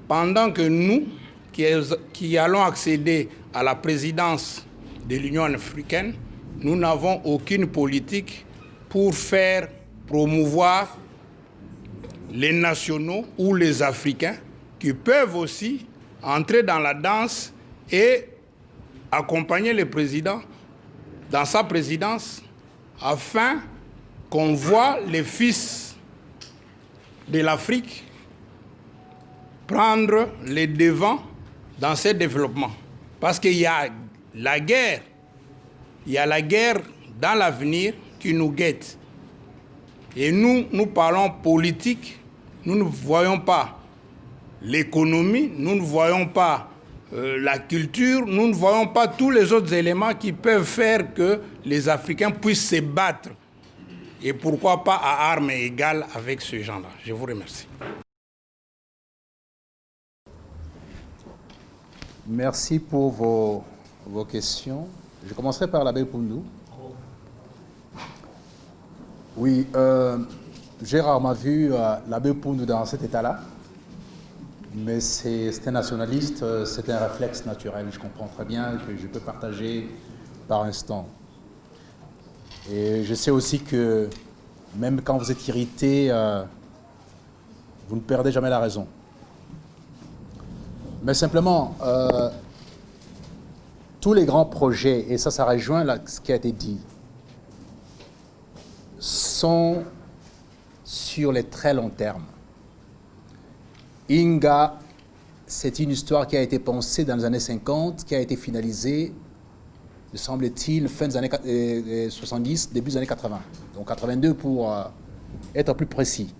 pendant que nous, qui allons accéder à la présidence de l'Union africaine, nous n'avons aucune politique pour faire promouvoir les nationaux ou les Africains qui peuvent aussi entrer dans la danse et accompagner le président dans sa présidence afin qu'on voit les fils de l'Afrique prendre les devants dans ces développements. Parce qu'il y a la guerre, dans l'avenir qui nous guette. Et nous parlons politique, nous ne voyons pas l'économie, nous ne voyons pas la culture, nous ne voyons pas tous les autres éléments qui peuvent faire que les Africains puissent se battre. Et pourquoi pas à armes égales avec ce genre-là. Je vous remercie. Merci pour vos questions. Je commencerai par l'abbé Poundou. Oui, j'ai rarement vu l'abbé Poundou dans cet état-là, mais c'est un nationaliste, c'est un réflexe naturel. Je comprends très bien que je peux partager par instant. Et je sais aussi que même quand vous êtes irrité, vous ne perdez jamais la raison. Mais simplement, tous les grands projets, et ça rejoint là, ce qui a été dit, sont sur les très longs termes. Inga, c'est une histoire qui a été pensée dans les années 50, qui a été finalisée me semble-t-il, fin des années 70, début des années 80. Donc 82 pour être plus précis.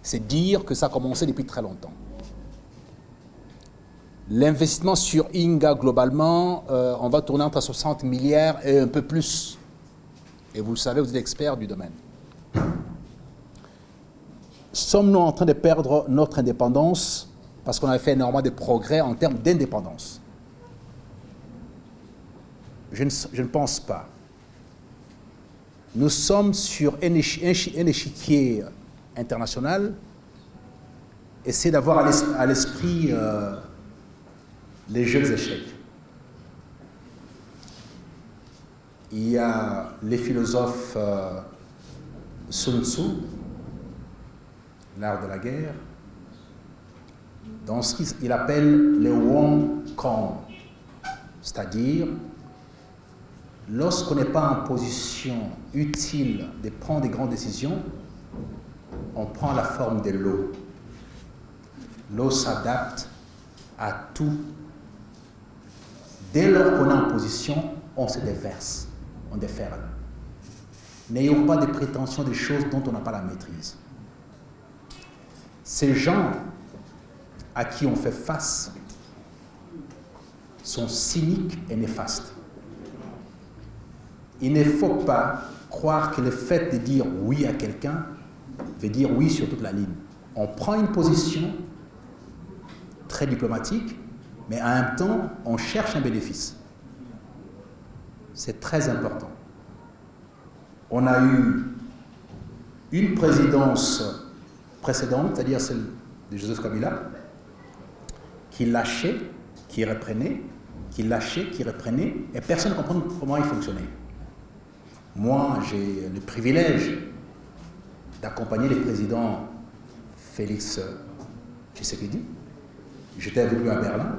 C'est dire que ça a commencé depuis très longtemps. L'investissement sur Inga, globalement, on va tourner entre 60 milliards et un peu plus. Et vous le savez, vous êtes expert du domaine. Sommes-nous en train de perdre notre indépendance parce qu'on a fait énormément de progrès en termes d'indépendance? Je ne pense pas. Nous sommes sur un échiquier international. Essayez d'avoir à l'esprit les jeux d'échecs. Il y a les philosophes Sun Tzu, l'art de la guerre, dans ce qu'il appelle le Wong Kong, c'est-à-dire lorsqu'on n'est pas en position utile de prendre des grandes décisions, on prend la forme de l'eau. L'eau s'adapte à tout. Dès lors qu'on est en position, on se déverse, on déferle. N'ayons pas de prétention des choses dont on n'a pas la maîtrise. Ces gens à qui on fait face sont cyniques et néfastes. Il ne faut pas croire que le fait de dire oui à quelqu'un veut dire oui sur toute la ligne. On prend une position très diplomatique, mais en même temps, on cherche un bénéfice. C'est très important. On a eu une présidence précédente, c'est-à-dire celle de Joseph Kabila, qui lâchait, qui reprenait, qui lâchait, qui reprenait, et personne ne comprend comment il fonctionnait. Moi, j'ai le privilège d'accompagner le président Félix Tshisekedi. J'étais avec lui à Berlin.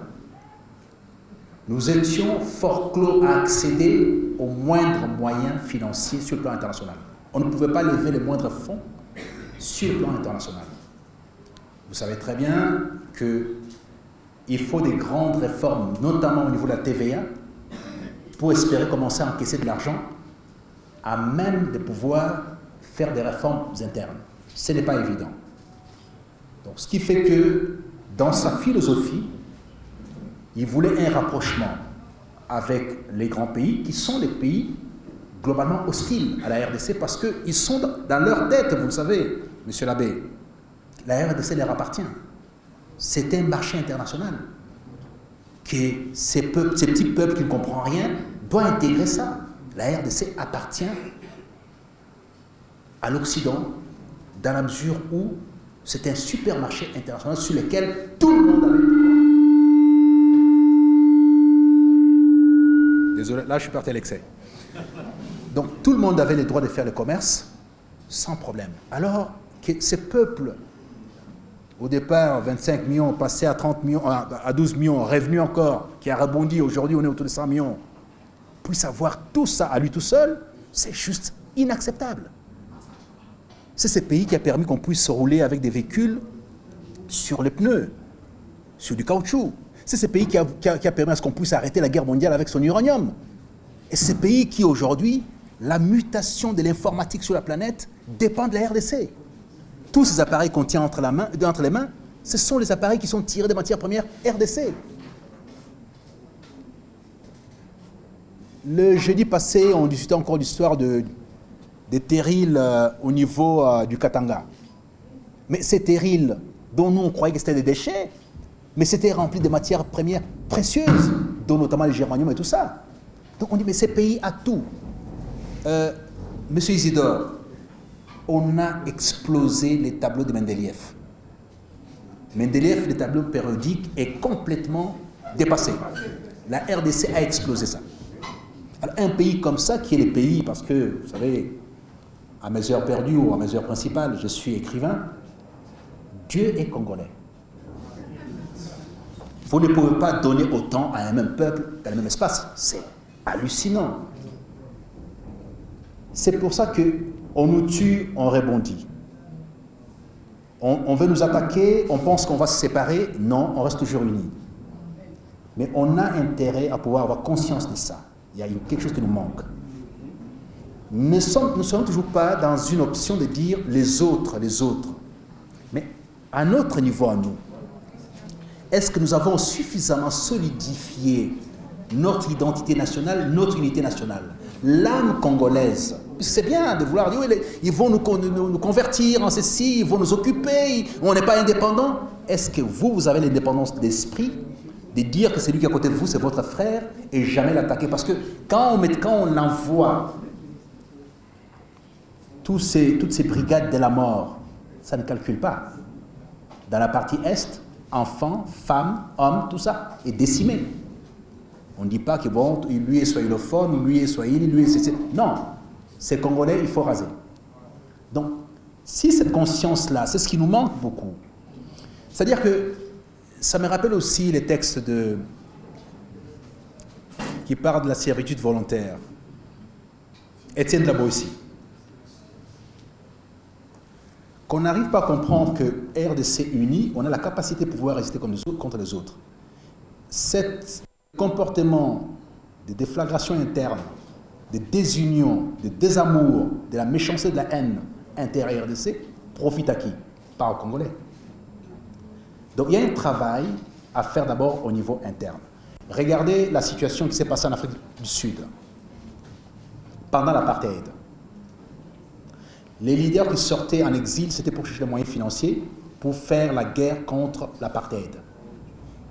Nous étions fort clos à accéder aux moindres moyens financiers sur le plan international. On ne pouvait pas lever les moindres fonds sur le plan international. Vous savez très bien qu'il faut des grandes réformes, notamment au niveau de la TVA, pour espérer commencer à encaisser de l'argent, à même de pouvoir faire des réformes internes. Ce n'est pas évident. Donc, ce qui fait que, dans sa philosophie, il voulait un rapprochement avec les grands pays, qui sont des pays globalement hostiles à la RDC, parce qu'ils sont dans leur tête, vous le savez, monsieur l'abbé. La RDC leur appartient. C'est un marché international. Que ces petits peuples qui ne comprennent rien doivent intégrer ça. La RDC appartient à l'Occident, dans la mesure où c'est un supermarché international sur lequel tout le monde avait le droit. Désolé, là je suis parti à l'excès. Donc tout le monde avait le droit de faire le commerce sans problème. Alors que ces peuples, au départ 25 millions, passé à 30 millions, à 12 millions, revenu encore, qui a rebondi, aujourd'hui on est autour de 100 millions, puisse avoir tout ça à lui tout seul, c'est juste inacceptable. C'est ce pays qui a permis qu'on puisse rouler avec des véhicules sur les pneus, sur du caoutchouc. C'est ce pays qui a permis à ce qu'on puisse arrêter la guerre mondiale avec son uranium. Et c'est ce pays qui, aujourd'hui, la mutation de l'informatique sur la planète dépend de la RDC. Tous ces appareils qu'on tient entre les mains, ce sont les appareils qui sont tirés des matières premières RDC. Le jeudi passé, on discutait encore d'histoire des terrils au niveau du Katanga. Mais ces terrils, dont nous on croyait que c'était des déchets, mais c'était rempli de matières premières précieuses, dont notamment le germanium et tout ça. Donc on dit, mais ces pays a tout. Monsieur Isidore, on a explosé les tableaux de Mendeleïev. Mendeleïev, le tableau périodique, est complètement dépassé. La RDC a explosé ça. Alors, un pays comme ça, qui est le pays, parce que, vous savez, à mes heures perdues ou à mes heures principales, je suis écrivain, Dieu est congolais. Vous ne pouvez pas donner autant à un même peuple dans le même espace. C'est hallucinant. C'est pour ça qu'on nous tue, on rebondit. On veut nous attaquer, on pense qu'on va se séparer. Non, on reste toujours unis. Mais on a intérêt à pouvoir avoir conscience de ça. Il y a quelque chose qui nous manque. Nous ne sommes toujours pas dans une option de dire les autres. Mais à notre niveau, à nous, est-ce que nous avons suffisamment solidifié notre identité nationale, notre unité nationale, l'âme congolaise? C'est bien de vouloir dire, ils vont nous convertir en ceci, ils vont nous occuper, on n'est pas indépendant. Est-ce que vous avez l'indépendance d'esprit de dire que celui qui est à côté de vous, c'est votre frère et jamais l'attaquer? Parce que quand on envoie toutes ces brigades de la mort, ça ne calcule pas. Dans la partie Est, enfants, femmes, hommes, tout ça est décimé. On ne dit pas que bon, lui est swahiliphone, lui est swahili, lui est... Non, c'est congolais, il faut raser. Donc, si cette conscience-là, c'est ce qui nous manque beaucoup. C'est-à-dire que ça me rappelle aussi les textes qui parlent de la servitude volontaire. Étienne de la Boétie. Qu'on n'arrive pas à comprendre que RDC unis, on a la capacité de pouvoir résister comme les autres, contre les autres. Cet comportement de déflagration interne, de désunion, de désamour, de la méchanceté, de la haine inter-RDC, profite à qui? Pas aux Congolais. Donc il y a un travail à faire d'abord au niveau interne. Regardez la situation qui s'est passée en Afrique du Sud pendant l'apartheid. Les leaders qui sortaient en exil, c'était pour chercher les moyens financiers pour faire la guerre contre l'apartheid.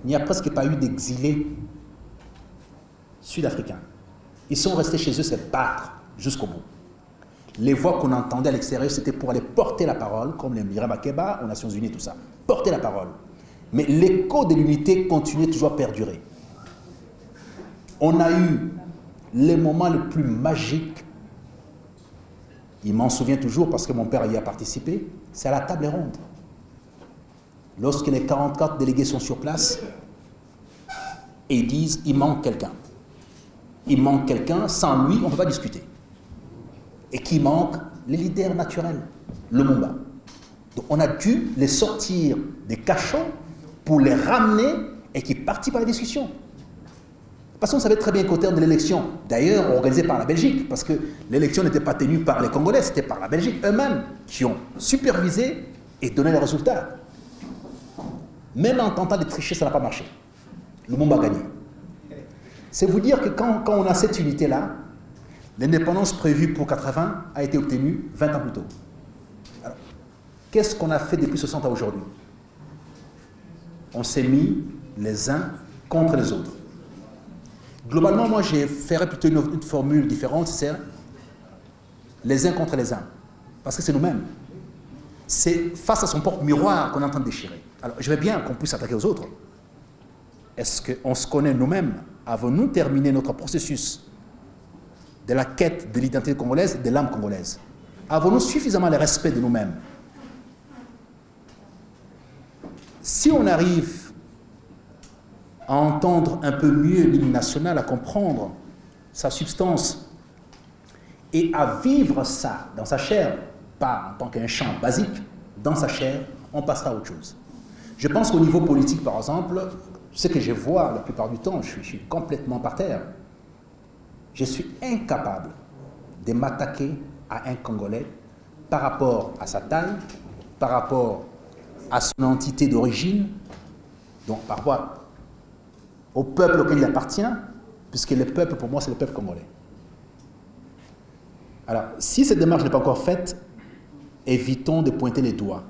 Il n'y a presque pas eu d'exilés sud-africains. Ils sont restés chez eux se battre jusqu'au bout. Les voix qu'on entendait à l'extérieur, c'était pour aller porter la parole, comme les Miraba Keba aux Nations Unies, tout ça. Porter la parole. Mais l'écho de l'unité continuait toujours à perdurer. On a eu les moments les plus magiques. Il m'en souvient toujours parce que mon père y a participé. C'est à la table ronde. Lorsque les 44 délégués sont sur place et ils disent il manque quelqu'un. Il manque quelqu'un, sans lui, on ne peut pas discuter. Et qui manque? Les leaders naturels, le Lumumba. Donc on a dû les sortir des cachots pour les ramener et qui participent à la discussion. Parce qu'on savait très bien qu'au terme de l'élection, d'ailleurs organisée par la Belgique, parce que l'élection n'était pas tenue par les Congolais, c'était par la Belgique eux-mêmes qui ont supervisé et donné les résultats. Même en tentant de tricher, ça n'a pas marché. Le Lumumba a gagné. C'est vous dire que quand on a cette unité-là, l'indépendance prévue pour 80 a été obtenue 20 ans plus tôt. Alors, qu'est-ce qu'on a fait depuis 60 ans aujourd'hui? On s'est mis les uns contre les autres. Globalement, moi, j'ai fait plutôt une formule différente, c'est les uns contre les uns. Parce que c'est nous-mêmes. C'est face à son propre miroir qu'on est en train de déchirer. Alors, je veux bien qu'on puisse s'attaquer aux autres. Est-ce qu'on se connaît nous-mêmes? Avons-nous terminé notre processus de la quête de l'identité congolaise, de l'âme congolaise? Avons-nous suffisamment le respect de nous-mêmes? Si on arrive à entendre un peu mieux l'hymne national, à comprendre sa substance et à vivre ça dans sa chair, pas en tant qu'un chant basique, dans sa chair, on passera à autre chose. Je pense qu'au niveau politique, par exemple, ce que je vois la plupart du temps, je suis complètement par terre. Je suis incapable de m'attaquer à un Congolais par rapport à sa taille, par rapport à son entité d'origine, donc par rapport au peuple auquel il appartient, puisque le peuple, pour moi, c'est le peuple congolais. Alors, si cette démarche n'est pas encore faite, évitons de pointer les doigts.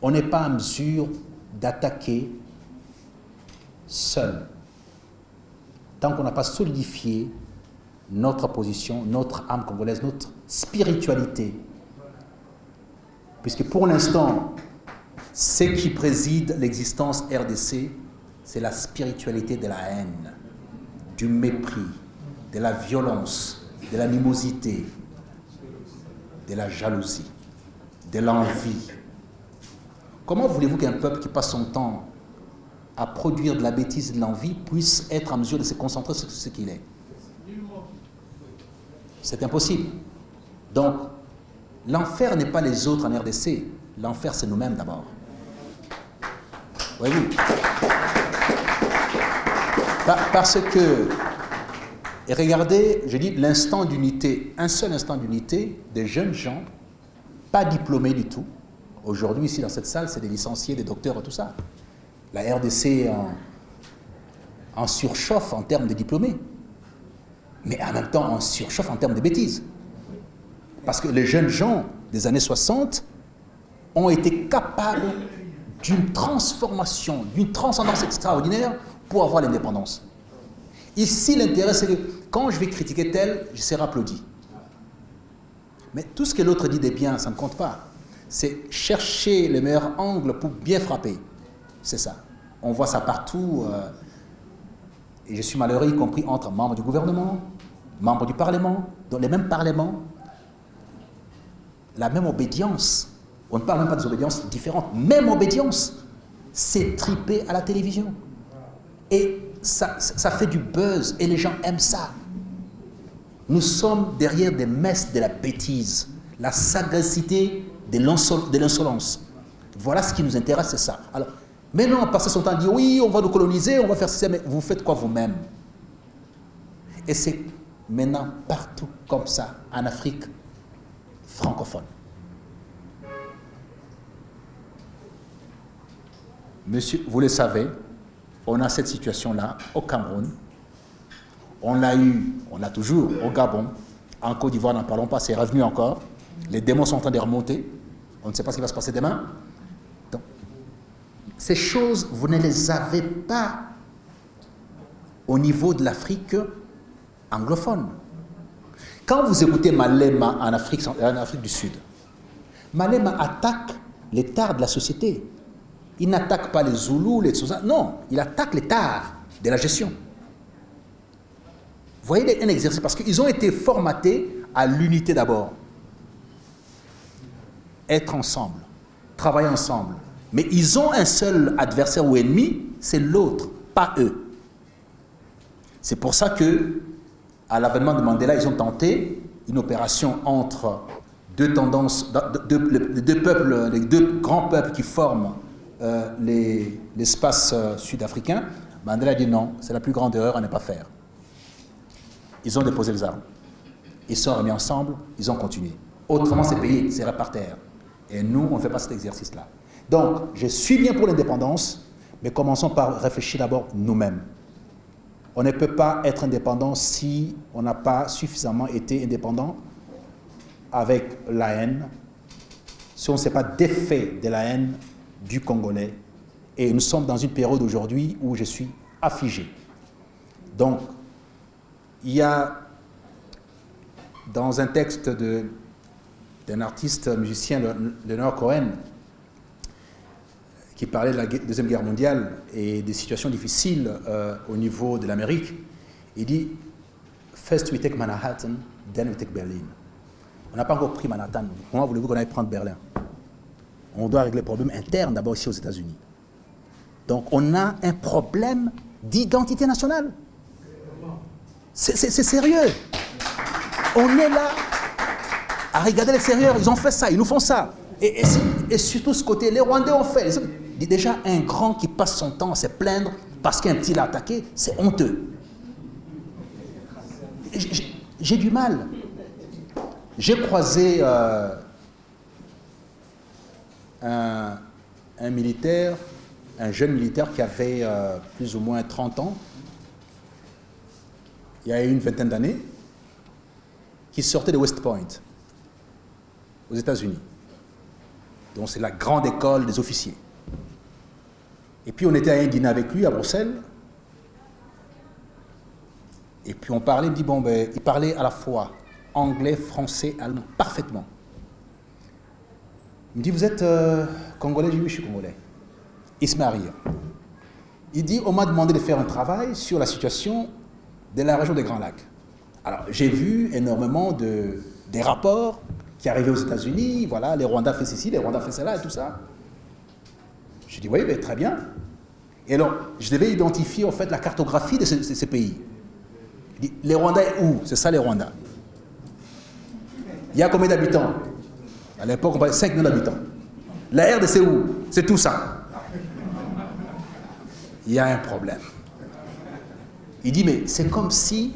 On n'est pas en mesure d'attaquer seul, tant qu'on n'a pas solidifié notre position, notre âme congolaise, notre spiritualité. Puisque pour l'instant, ce qui préside l'existence RDC, c'est la spiritualité de la haine, du mépris, de la violence, de l'animosité, de la jalousie, de l'envie. Comment voulez-vous qu'un peuple qui passe son temps à produire de la bêtise et de l'envie puisse être en mesure de se concentrer sur ce qu'il est? C'est impossible. Donc, l'enfer n'est pas les autres en RDC. L'enfer, c'est nous-mêmes d'abord. Voyez-vous? Parce que Et regardez, je dis l'instant d'unité, un seul instant d'unité des jeunes gens, pas diplômés du tout. Aujourd'hui, ici, dans cette salle, c'est des licenciés, des docteurs et tout ça. La RDC en surchauffe en termes de diplômés. Mais en même temps, en surchauffe en termes de bêtises. Parce que les jeunes gens des années 60 ont été capables d'une transformation, d'une transcendance extraordinaire pour avoir l'indépendance. Ici, l'intérêt, c'est que quand je vais critiquer tel, je serai applaudi. Mais tout ce que l'autre dit des biens, ça ne compte pas. C'est chercher les meilleurs angles pour bien frapper. C'est ça. On voit ça partout. Et je suis malheureux, y compris entre membres du gouvernement, membres du Parlement, dans les mêmes parlements. La même obédience. On ne parle même pas des obédiences différentes. Même obédience. C'est tripé à la télévision. Et ça fait du buzz. Et les gens aiment ça. Nous sommes derrière des messes de la bêtise. La sagacité de l'insolence. Voilà ce qui nous intéresse, c'est ça. Alors, maintenant, on passe son temps à dire oui, on va nous coloniser, on va faire ça, mais vous faites quoi vous-même? Et c'est maintenant partout comme ça, en Afrique francophone. Monsieur, vous le savez, on a cette situation-là au Cameroun. On l'a eu, on l'a toujours au Gabon. En Côte d'Ivoire, n'en parlons pas, c'est revenu encore. Les démons sont en train de remonter. On ne sait pas ce qui va se passer demain. Donc, ces choses, vous ne les avez pas au niveau de l'Afrique anglophone. Quand vous écoutez Malema en Afrique du Sud, Malema attaque les tares de la société. Il n'attaque pas les Zoulous, les Tsotsa. Non, il attaque les tares de la gestion. Vous voyez un exercice, parce qu'ils ont été formatés à l'unité d'abord. Être ensemble, travailler ensemble. Mais ils ont un seul adversaire ou ennemi, c'est l'autre, pas eux. C'est pour ça que, à l'avènement de Mandela, ils ont tenté une opération entre deux tendances, deux peuples, les deux grands peuples qui forment l'espace sud-africain. Mandela a dit non, c'est la plus grande erreur à ne pas faire. Ils ont déposé les armes. Ils sont remis ensemble, ils ont continué. Autrement, ces pays seraient par terre. Et nous, on ne fait pas cet exercice-là. Donc, je suis bien pour l'indépendance, mais commençons par réfléchir d'abord nous-mêmes. On ne peut pas être indépendant si on n'a pas suffisamment été indépendant avec la haine, si on ne s'est pas défait de la haine du Congolais. Et nous sommes dans une période aujourd'hui où je suis affligé. Donc, il y a dans un texte d'un artiste musicien, Leonard Cohen, qui parlait de la Deuxième Guerre mondiale et des situations difficiles au niveau de l'Amérique, il dit « First we take Manhattan, then we take Berlin ». On n'a pas encore pris Manhattan. Comment voulez-vous qu'on aille prendre Berlin? On doit régler les problèmes internes d'abord ici aux États-Unis. Donc on a un problème d'identité nationale. C'est sérieux. On est là à regarder l'extérieur. Ils ont fait ça, ils nous font ça. Et surtout ce côté, les Rwandais ont fait. Déjà, un grand qui passe son temps à se plaindre parce qu'un petit l'a attaqué, c'est honteux. J'ai du mal. J'ai croisé un militaire, un jeune militaire qui avait plus ou moins 30 ans, il y a une vingtaine d'années, qui sortait de West Point, aux États-Unis. Donc c'est la grande école des officiers. Et puis on était à un dîner avec lui à Bruxelles. Et puis on parlait, il me dit, bon, ben, il parlait à la fois anglais, français, allemand, parfaitement. Il me dit, vous êtes congolais? Je dis, oui, je suis congolais. Il se met à rire. Il dit, on m'a demandé de faire un travail sur la situation de la région des Grands Lacs. Alors, j'ai vu énormément des rapports qui arrivaient aux États-Unis, voilà, les Rwandais font ceci, les Rwandais font cela et tout ça. J'ai dit, oui, ben, très bien. Et alors, je devais identifier en fait la cartographie de ces pays. Il dit, les Rwandais où? C'est ça les Rwandais. Il y a combien d'habitants? À l'époque, on parlait de 5 millions d'habitants. La RDC où? C'est tout ça. Il y a un problème. Il dit, mais c'est comme si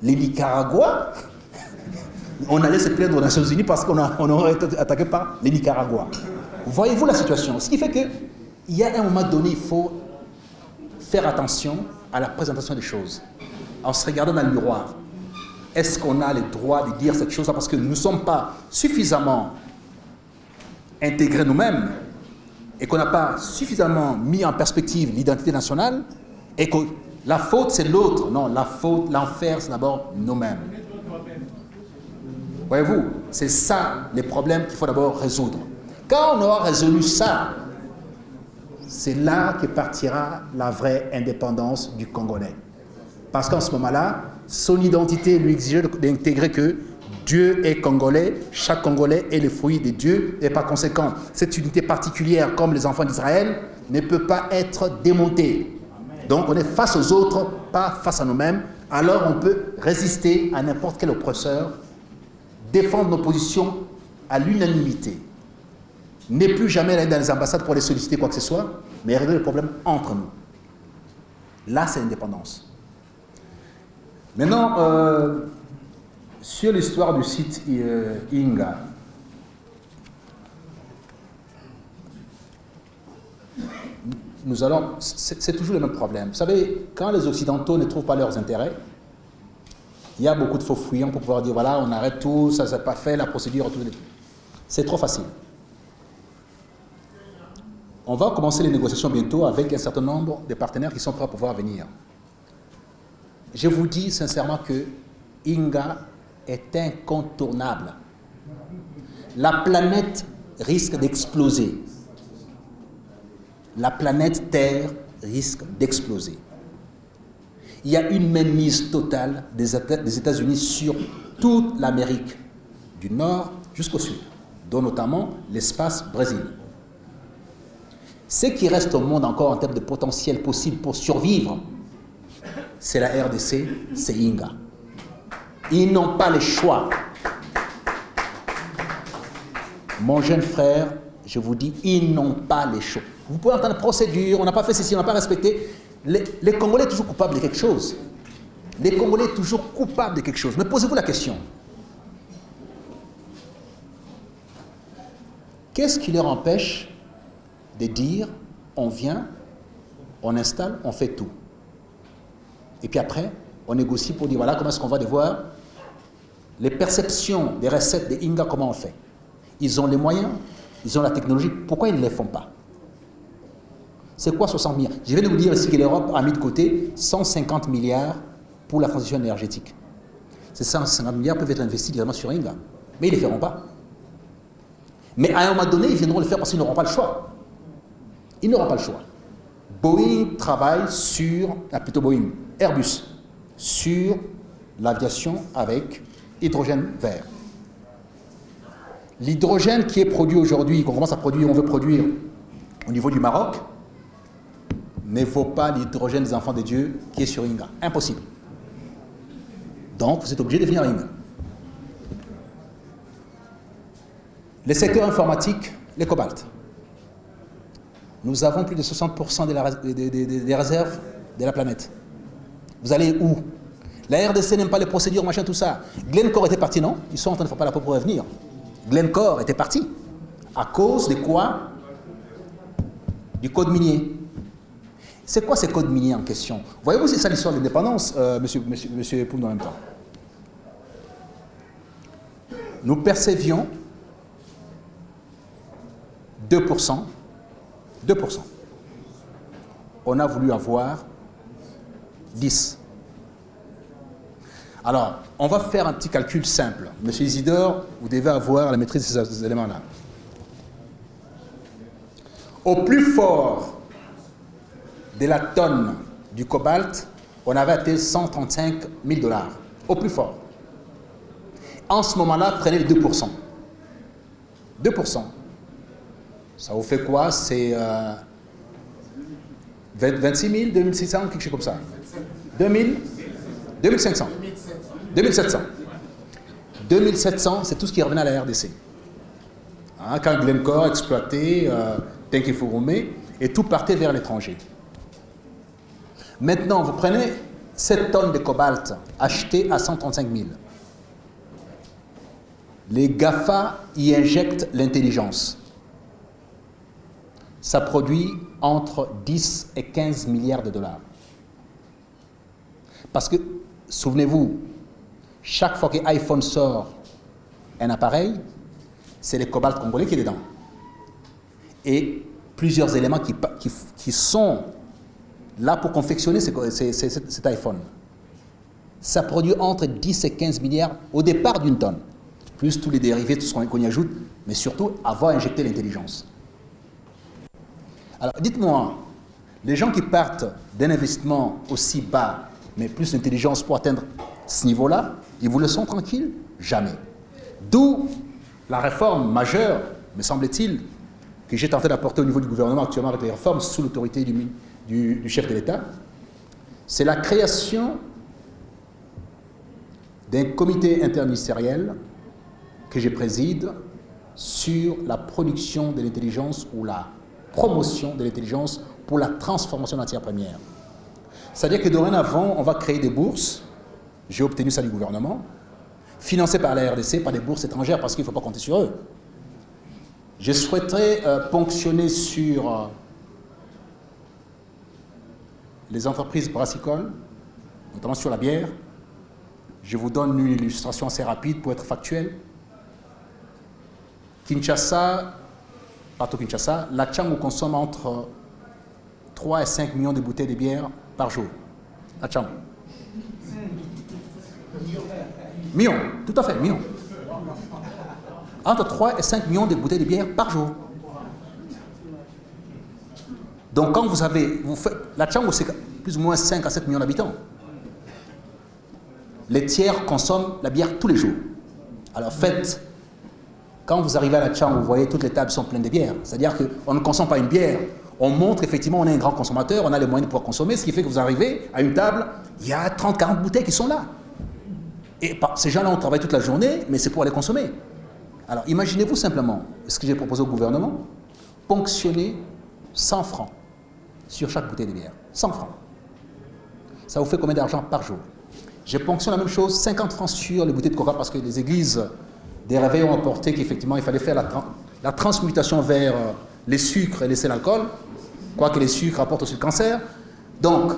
les Nicaragua, on allait se plaindre aux Nations Unies parce qu'on aurait été attaqué par les Nicaragua. Voyez-vous la situation? Ce qui fait qu'il y a un moment donné, il faut faire attention à la présentation des choses. En se regardant dans le miroir, est-ce qu'on a le droit de dire cette chose-là parce que nous ne sommes pas suffisamment intégrés nous-mêmes et qu'on n'a pas suffisamment mis en perspective l'identité nationale et que la faute c'est l'autre. Non, la faute, l'enfer c'est d'abord nous-mêmes. Voyez-vous, c'est ça les problèmes qu'il faut d'abord résoudre. Quand on aura résolu ça, c'est là que partira la vraie indépendance du Congolais. Parce qu'en ce moment-là, son identité lui exige d'intégrer que Dieu est Congolais, chaque Congolais est le fruit de Dieu, et par conséquent, cette unité particulière, comme les enfants d'Israël, ne peut pas être démontée. Donc on est face aux autres, pas face à nous-mêmes, alors on peut résister à n'importe quel oppresseur, défendre nos positions à l'unanimité. Ne plus jamais aller dans les ambassades pour les solliciter quoi que ce soit, mais régler le problème entre nous. Là, c'est l'indépendance. Maintenant, sur l'histoire du site Inga, c'est toujours le même problème. Vous savez, quand les Occidentaux ne trouvent pas leurs intérêts, il y a beaucoup de faux fuyants pour pouvoir dire voilà, on arrête tout, ça ne s'est pas fait, la procédure, tout. C'est trop facile. On va commencer les négociations bientôt avec un certain nombre de partenaires qui sont prêts à pouvoir venir. Je vous dis sincèrement que Inga est incontournable. La planète risque d'exploser. La planète Terre risque d'exploser. Il y a une mainmise totale des États-Unis sur toute l'Amérique, du nord jusqu'au sud, dont notamment l'espace Brésil. Ce qui reste au monde encore en termes de potentiel possible pour survivre, c'est la RDC, c'est Inga. Ils n'ont pas le choix. Mon jeune frère, je vous dis, ils n'ont pas le choix. Vous pouvez entendre procédure, on n'a pas fait ceci, on n'a pas respecté. Les Congolais sont toujours coupables de quelque chose. Les Congolais sont toujours coupables de quelque chose. Mais posez-vous la question. Qu'est-ce qui leur empêche de dire, on vient, on installe, on fait tout. Et puis après, on négocie pour dire, voilà, comment est-ce qu'on va devoir les perceptions des recettes de Inga, comment on fait. Ils ont les moyens, ils ont la technologie, pourquoi ils ne les font pas? C'est quoi 60 milliards? Je viens de vous dire ici que l'Europe a mis de côté 150 milliards pour la transition énergétique. Ces 150 milliards peuvent être investis directement sur Inga. Mais ils ne les feront pas. Mais à un moment donné, ils viendront le faire parce qu'ils n'auront pas le choix. Ils n'auront pas le choix. Boeing travaille sur, plutôt Boeing, Airbus, sur l'aviation avec hydrogène vert. L'hydrogène qui est produit aujourd'hui, qu'on commence à produire, on veut produire au niveau du Maroc, ne vaut pas l'hydrogène des enfants de Dieu qui est sur Inga. Impossible. Donc, vous êtes obligé de venir à Inga. Les secteurs informatiques, les cobaltes. Nous avons plus de 60% des réserves de la planète. Vous allez où? La RDC n'aime pas les procédures, machin, tout ça. Glencore était parti, non? Ils sont en train de faire pas la peau pour revenir. Glencore était parti. À cause de quoi? Du code minier. C'est quoi ces codes miniers en question? Voyez-vous, c'est ça l'histoire de l'indépendance, monsieur Poum, en même temps. Nous percevions 2%. On a voulu avoir 10. Alors, on va faire un petit calcul simple. Monsieur Isidore, vous devez avoir la maîtrise de ces éléments-là. Au plus fort de la tonne du cobalt, on avait atteint 135 000 $. Au plus fort. En ce moment-là, prenez les 2%. 2%. Ça vous fait quoi? C'est 26 000, 2600, quelque chose comme ça. 2000, 2500. 2700. 2700, c'est tout ce qui revenait à la RDC. Hein, quand Glencore exploitait Tenke-Fouroumé, et tout partait vers l'étranger. Maintenant, vous prenez 7 tonnes de cobalt achetées à 135 000. Les GAFA y injectent l'intelligence. Ça produit entre 10 et 15 milliards de dollars. Parce que, souvenez-vous, chaque fois que iPhone sort un appareil, c'est le cobalt congolais qui est dedans. Et plusieurs éléments qui sont là pour confectionner cet iPhone. Ça produit entre 10 et 15 milliards au départ d'une tonne, plus tous les dérivés, tout ce qu'on y ajoute, mais surtout avoir injecté l'intelligence. Alors dites-moi, les gens qui partent d'un investissement aussi bas, mais plus d'intelligence pour atteindre ce niveau-là, ils vous le sont tranquilles? Jamais. D'où la réforme majeure, me semble-t-il, que j'ai tenté d'apporter au niveau du gouvernement actuellement avec les réformes sous l'autorité du chef de l'État, c'est la création d'un comité interministériel que je préside sur la production de l'intelligence ou la promotion de l'intelligence pour la transformation de matières premières. C'est-à-dire que dorénavant, on va créer des bourses, j'ai obtenu ça du gouvernement, financées par la RDC, par des bourses étrangères, parce qu'il ne faut pas compter sur eux. Je souhaiterais ponctionner sur les entreprises brassicoles, notamment sur la bière. Je vous donne une illustration assez rapide pour être factuel. Kinshasa, partout Kinshasa, la Tchango consomme entre 3 et 5 millions de bouteilles de bière par jour. La Tchango. Millions, tout à fait, millions. Entre 3 et 5 millions de bouteilles de bière par jour. Donc quand la Tchango, c'est plus ou moins 5 à 7 millions d'habitants. Les tiers consomment la bière tous les jours. Alors faites, quand vous arrivez à la Tchango, vous voyez toutes les tables sont pleines de bière. C'est-à-dire qu'on ne consomme pas une bière. On montre effectivement on est un grand consommateur, on a les moyens de pouvoir consommer, ce qui fait que vous arrivez à une table, il y a 30-40 bouteilles qui sont là. Et ces gens-là, on travaille toute la journée, mais c'est pour les consommer. Alors imaginez-vous simplement ce que j'ai proposé au gouvernement, ponctionner 100 francs sur chaque bouteille de bière. 100 francs. Ça vous fait combien d'argent par jour? Je ponctionne la même chose, 50 francs sur les bouteilles de coca, parce que les églises des réveils ont apporté qu'effectivement il fallait faire la transmutation vers les sucres et laisser l'alcool, quoique les sucres apportent aussi le cancer. Donc,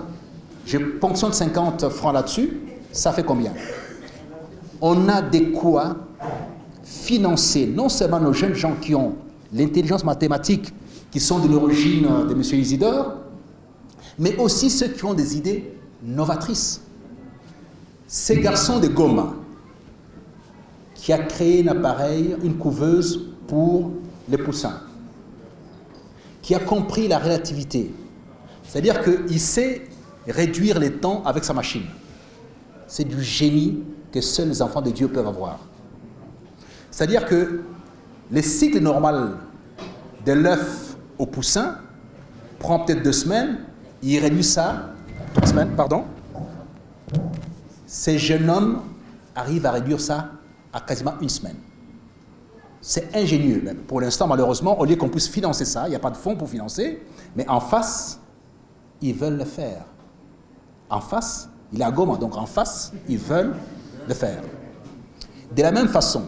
je ponctionne 50 francs là-dessus, ça fait combien? On a des quoi financer non seulement nos jeunes gens qui ont l'intelligence mathématique, qui sont de l'origine de M. Isidore, mais aussi ceux qui ont des idées novatrices. Ces garçons de Goma, qui a créé un appareil, une couveuse pour les poussins, qui a compris la relativité, c'est-à-dire qu'il sait réduire les temps avec sa machine. C'est du génie que seuls les enfants de Dieu peuvent avoir. C'est-à-dire que le cycle normal de l'œuf au poussin prend peut-être 2 semaines, il réduit ça, 3 semaines, pardon. Ces jeunes hommes arrivent à réduire ça à quasiment 1 semaine. C'est ingénieux. Même. Pour l'instant, malheureusement, au lieu qu'on puisse financer ça, il n'y a pas de fonds pour financer, mais en face, ils veulent le faire. En face, il est à Goma, donc en face, ils veulent le faire. De la même façon,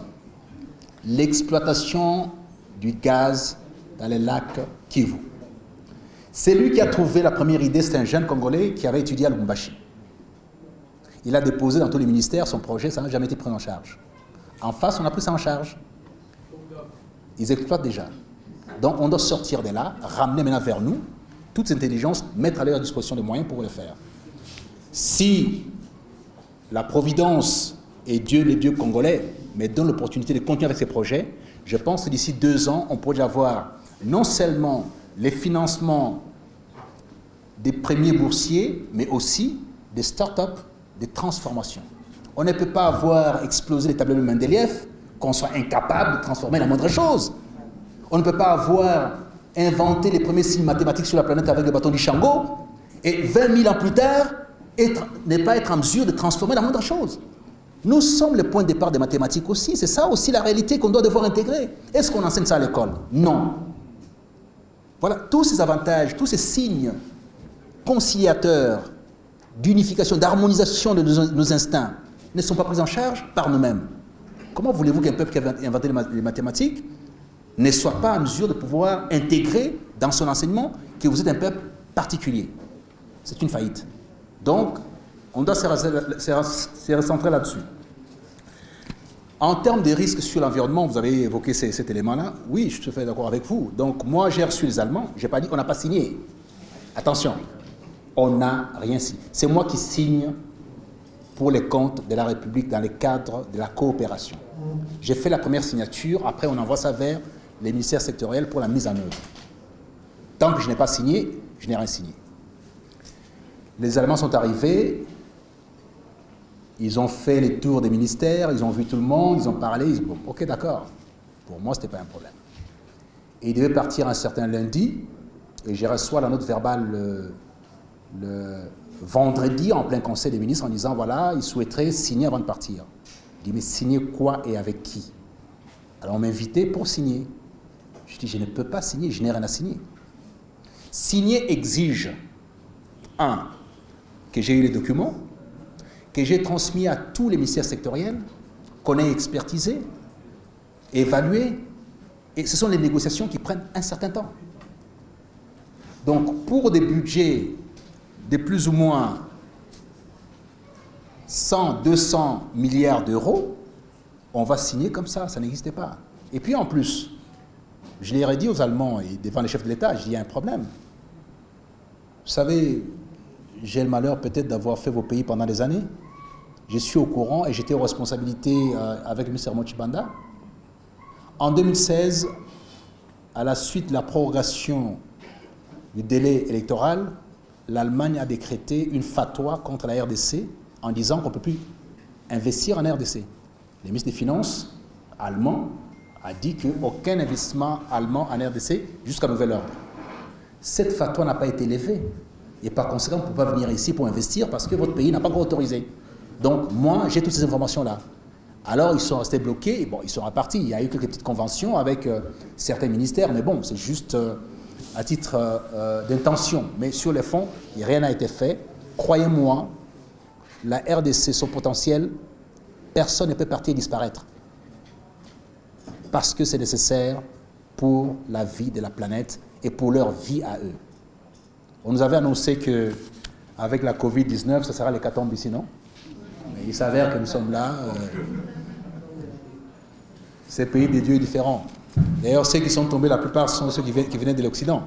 l'exploitation du gaz dans les lacs Kivu. C'est lui qui a trouvé la première idée, c'est un jeune Congolais qui avait étudié à Lubumbashi. Il a déposé dans tous les ministères son projet, ça n'a jamais été pris en charge. En face, on a pris ça en charge. Ils exploitent déjà. Donc on doit sortir de là, ramener maintenant vers nous, toute cette intelligence, mettre à leur disposition des moyens pour le faire. Si la Providence et Dieu, les dieux congolais, me donnent l'opportunité de continuer avec ces projets, je pense que d'ici 2 ans, on pourrait avoir non seulement les financements des premiers boursiers, mais aussi des start-up, des transformations. On ne peut pas avoir explosé les tableaux de Mendeleïev, qu'on soit incapable de transformer la moindre chose. On ne peut pas avoir inventé les premiers signes mathématiques sur la planète avec le bâton du Shango, et 20 000 ans plus tard, ne pas être en mesure de transformer la moindre chose. Nous sommes le point de départ des mathématiques aussi. C'est ça aussi la réalité qu'on doit devoir intégrer. Est-ce qu'on enseigne ça à l'école? Non. Voilà, tous ces avantages, tous ces signes conciliateurs d'unification, d'harmonisation de nos instincts ne sont pas pris en charge par nous-mêmes. Comment voulez-vous qu'un peuple qui a inventé les mathématiques ne soit pas en mesure de pouvoir intégrer dans son enseignement que vous êtes un peuple particulier? C'est une faillite. Donc, on doit se recentrer là-dessus. En termes des risques sur l'environnement, vous avez évoqué cet élément-là. Oui, je suis tout à fait d'accord avec vous. Donc, moi, j'ai reçu les Allemands. Je n'ai pas dit qu'on n'a pas signé. Attention, on n'a rien signé. C'est moi qui signe pour les comptes de la République dans le cadre de la coopération. J'ai fait la première signature. Après, on envoie ça vers les ministères sectoriels pour la mise en œuvre. Tant que je n'ai pas signé, je n'ai rien signé. Les Allemands sont arrivés. Ils ont fait les tours des ministères, ils ont vu tout le monde, ils ont parlé, ils ont dit, bon, ok, d'accord. Pour moi, ce n'était pas un problème. Et ils devaient partir un certain lundi, et j'ai reçu la note verbale le vendredi en plein conseil des ministres en disant, voilà, ils souhaiteraient signer avant de partir. Je dis, mais signer quoi et avec qui? Alors on m'a invité pour signer. Je dis, je ne peux pas signer, je n'ai rien à signer. Signer exige, que j'ai eu les documents, que j'ai transmis à tous les ministères sectoriels, qu'on ait expertisé, évalué, et ce sont les négociations qui prennent un certain temps. Donc, pour des budgets de plus ou moins 100, 200 milliards d'euros, on va signer comme ça n'existait pas. Et puis en plus, je l'ai dit aux Allemands et devant les chefs de l'État, il y a un problème. Vous savez, j'ai le malheur peut-être d'avoir fait vos pays pendant des années. Je suis au courant et j'étais aux responsabilités avec le ministère Mochibanda. En 2016, à la suite de la prorogation du délai électoral, l'Allemagne a décrété une fatwa contre la RDC en disant qu'on ne peut plus investir en RDC. Le ministre des Finances allemand a dit qu'aucun investissement allemand en RDC jusqu'à nouvel ordre. Cette fatwa n'a pas été levée. Et par conséquent, on ne peut pas venir ici pour investir parce que votre pays n'a pas encore autorisé. Donc, moi, j'ai toutes ces informations-là. Alors, ils sont restés bloqués. Et bon, ils sont repartis. Il y a eu quelques petites conventions avec certains ministères, mais bon, c'est juste à titre d'intention. Mais sur les fonds, rien n'a été fait. Croyez-moi, la RDC, son potentiel, personne ne peut partir et disparaître. Parce que c'est nécessaire pour la vie de la planète et pour leur vie à eux. On nous avait annoncé qu'avec la Covid-19, ça sera l'hécatombe ici, non? Mais il s'avère que nous sommes là. Ces pays des dieux différents. D'ailleurs, ceux qui sont tombés, la plupart sont ceux qui venaient de l'Occident.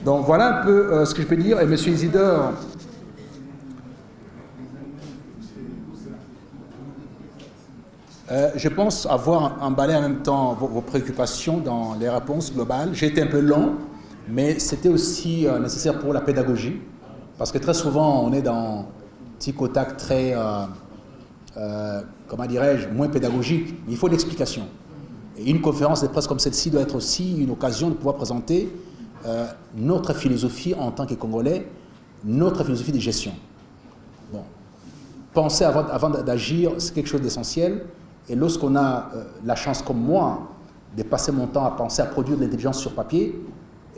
Donc voilà un peu ce que je peux dire. Et M. Isidore, je pense avoir emballé en même temps vos préoccupations dans les réponses globales. J'ai été un peu long, mais c'était aussi nécessaire pour la pédagogie. Parce que très souvent, on est dans tic au tac très, comment dirais-je, moins pédagogique. Mais il faut de l'explication. Et une conférence de presse comme celle-ci doit être aussi une occasion de pouvoir présenter notre philosophie en tant que Congolais, notre philosophie de gestion. Bon. Penser avant d'agir, c'est quelque chose d'essentiel. Et lorsqu'on a la chance, comme moi, de passer mon temps à penser à produire de l'intelligence sur papier,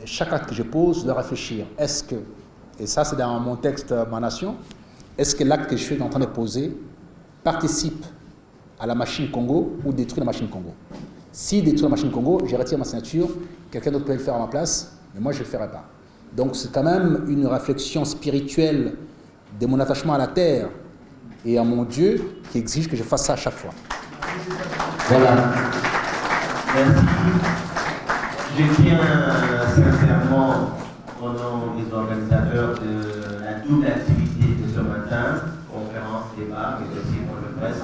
chaque acte que je pose, je dois réfléchir. Est-ce que, et ça c'est dans mon texte Ma Nation, est-ce que l'acte que je suis en train de poser participe à la machine Congo ou détruit la machine Congo? S'il détruit la machine Congo, je retire ma signature, quelqu'un d'autre peut le faire à ma place, mais moi je ne le ferai pas. Donc c'est quand même une réflexion spirituelle de mon attachement à la terre et à mon Dieu qui exige que je fasse ça à chaque fois. Voilà. Merci. Je tiens sincèrement, au nom des organisateurs de la double activité de ce matin, conférence, débat, mais aussi pour le presse,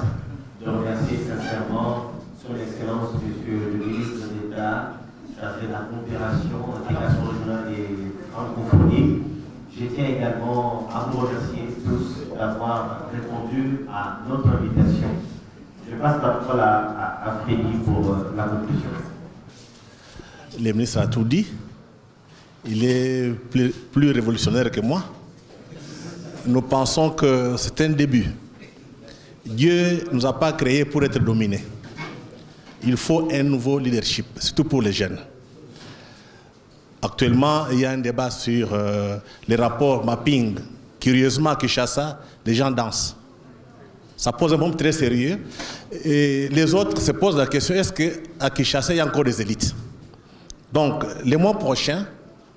de remercier sincèrement Son Excellence, Monsieur le ministre d'État, chargé de la coopération, intégration régionale et francophonie. Je tiens également à vous remercier tous d'avoir répondu à notre invitation. Je passe la parole à Frédéric pour la conclusion. Le ministre a tout dit. Il est plus révolutionnaire que moi. Nous pensons que c'est un début. Dieu ne nous a pas créés pour être dominés. Il faut un nouveau leadership, surtout pour les jeunes. Actuellement, il y a un débat sur les rapports mapping curieusement, à Kinshasa, les gens dansent. Ça pose un problème très sérieux. Et les autres se posent la question, est-ce qu'à Kinshasa, il y a encore des élites? Donc, les mois prochains,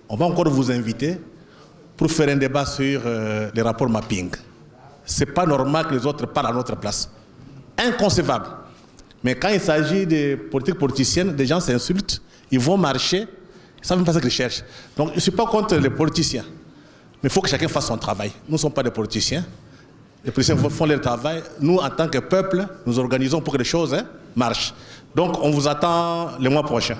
on va encore vous inviter pour faire un débat sur les rapports mapping. Ce n'est pas normal que les autres parlent à notre place. Inconcevable. Mais quand il s'agit de politiques politiciennes, des gens s'insultent, ils vont marcher, ils ne savent même pas ce qu'ils cherchent. Donc, je ne suis pas contre les politiciens. Mais il faut que chacun fasse son travail. Nous ne sommes pas des politiciens. Les politiciens font leur travail. Nous, en tant que peuple, nous organisons pour que les choses marchent. Donc, on vous attend le mois prochain.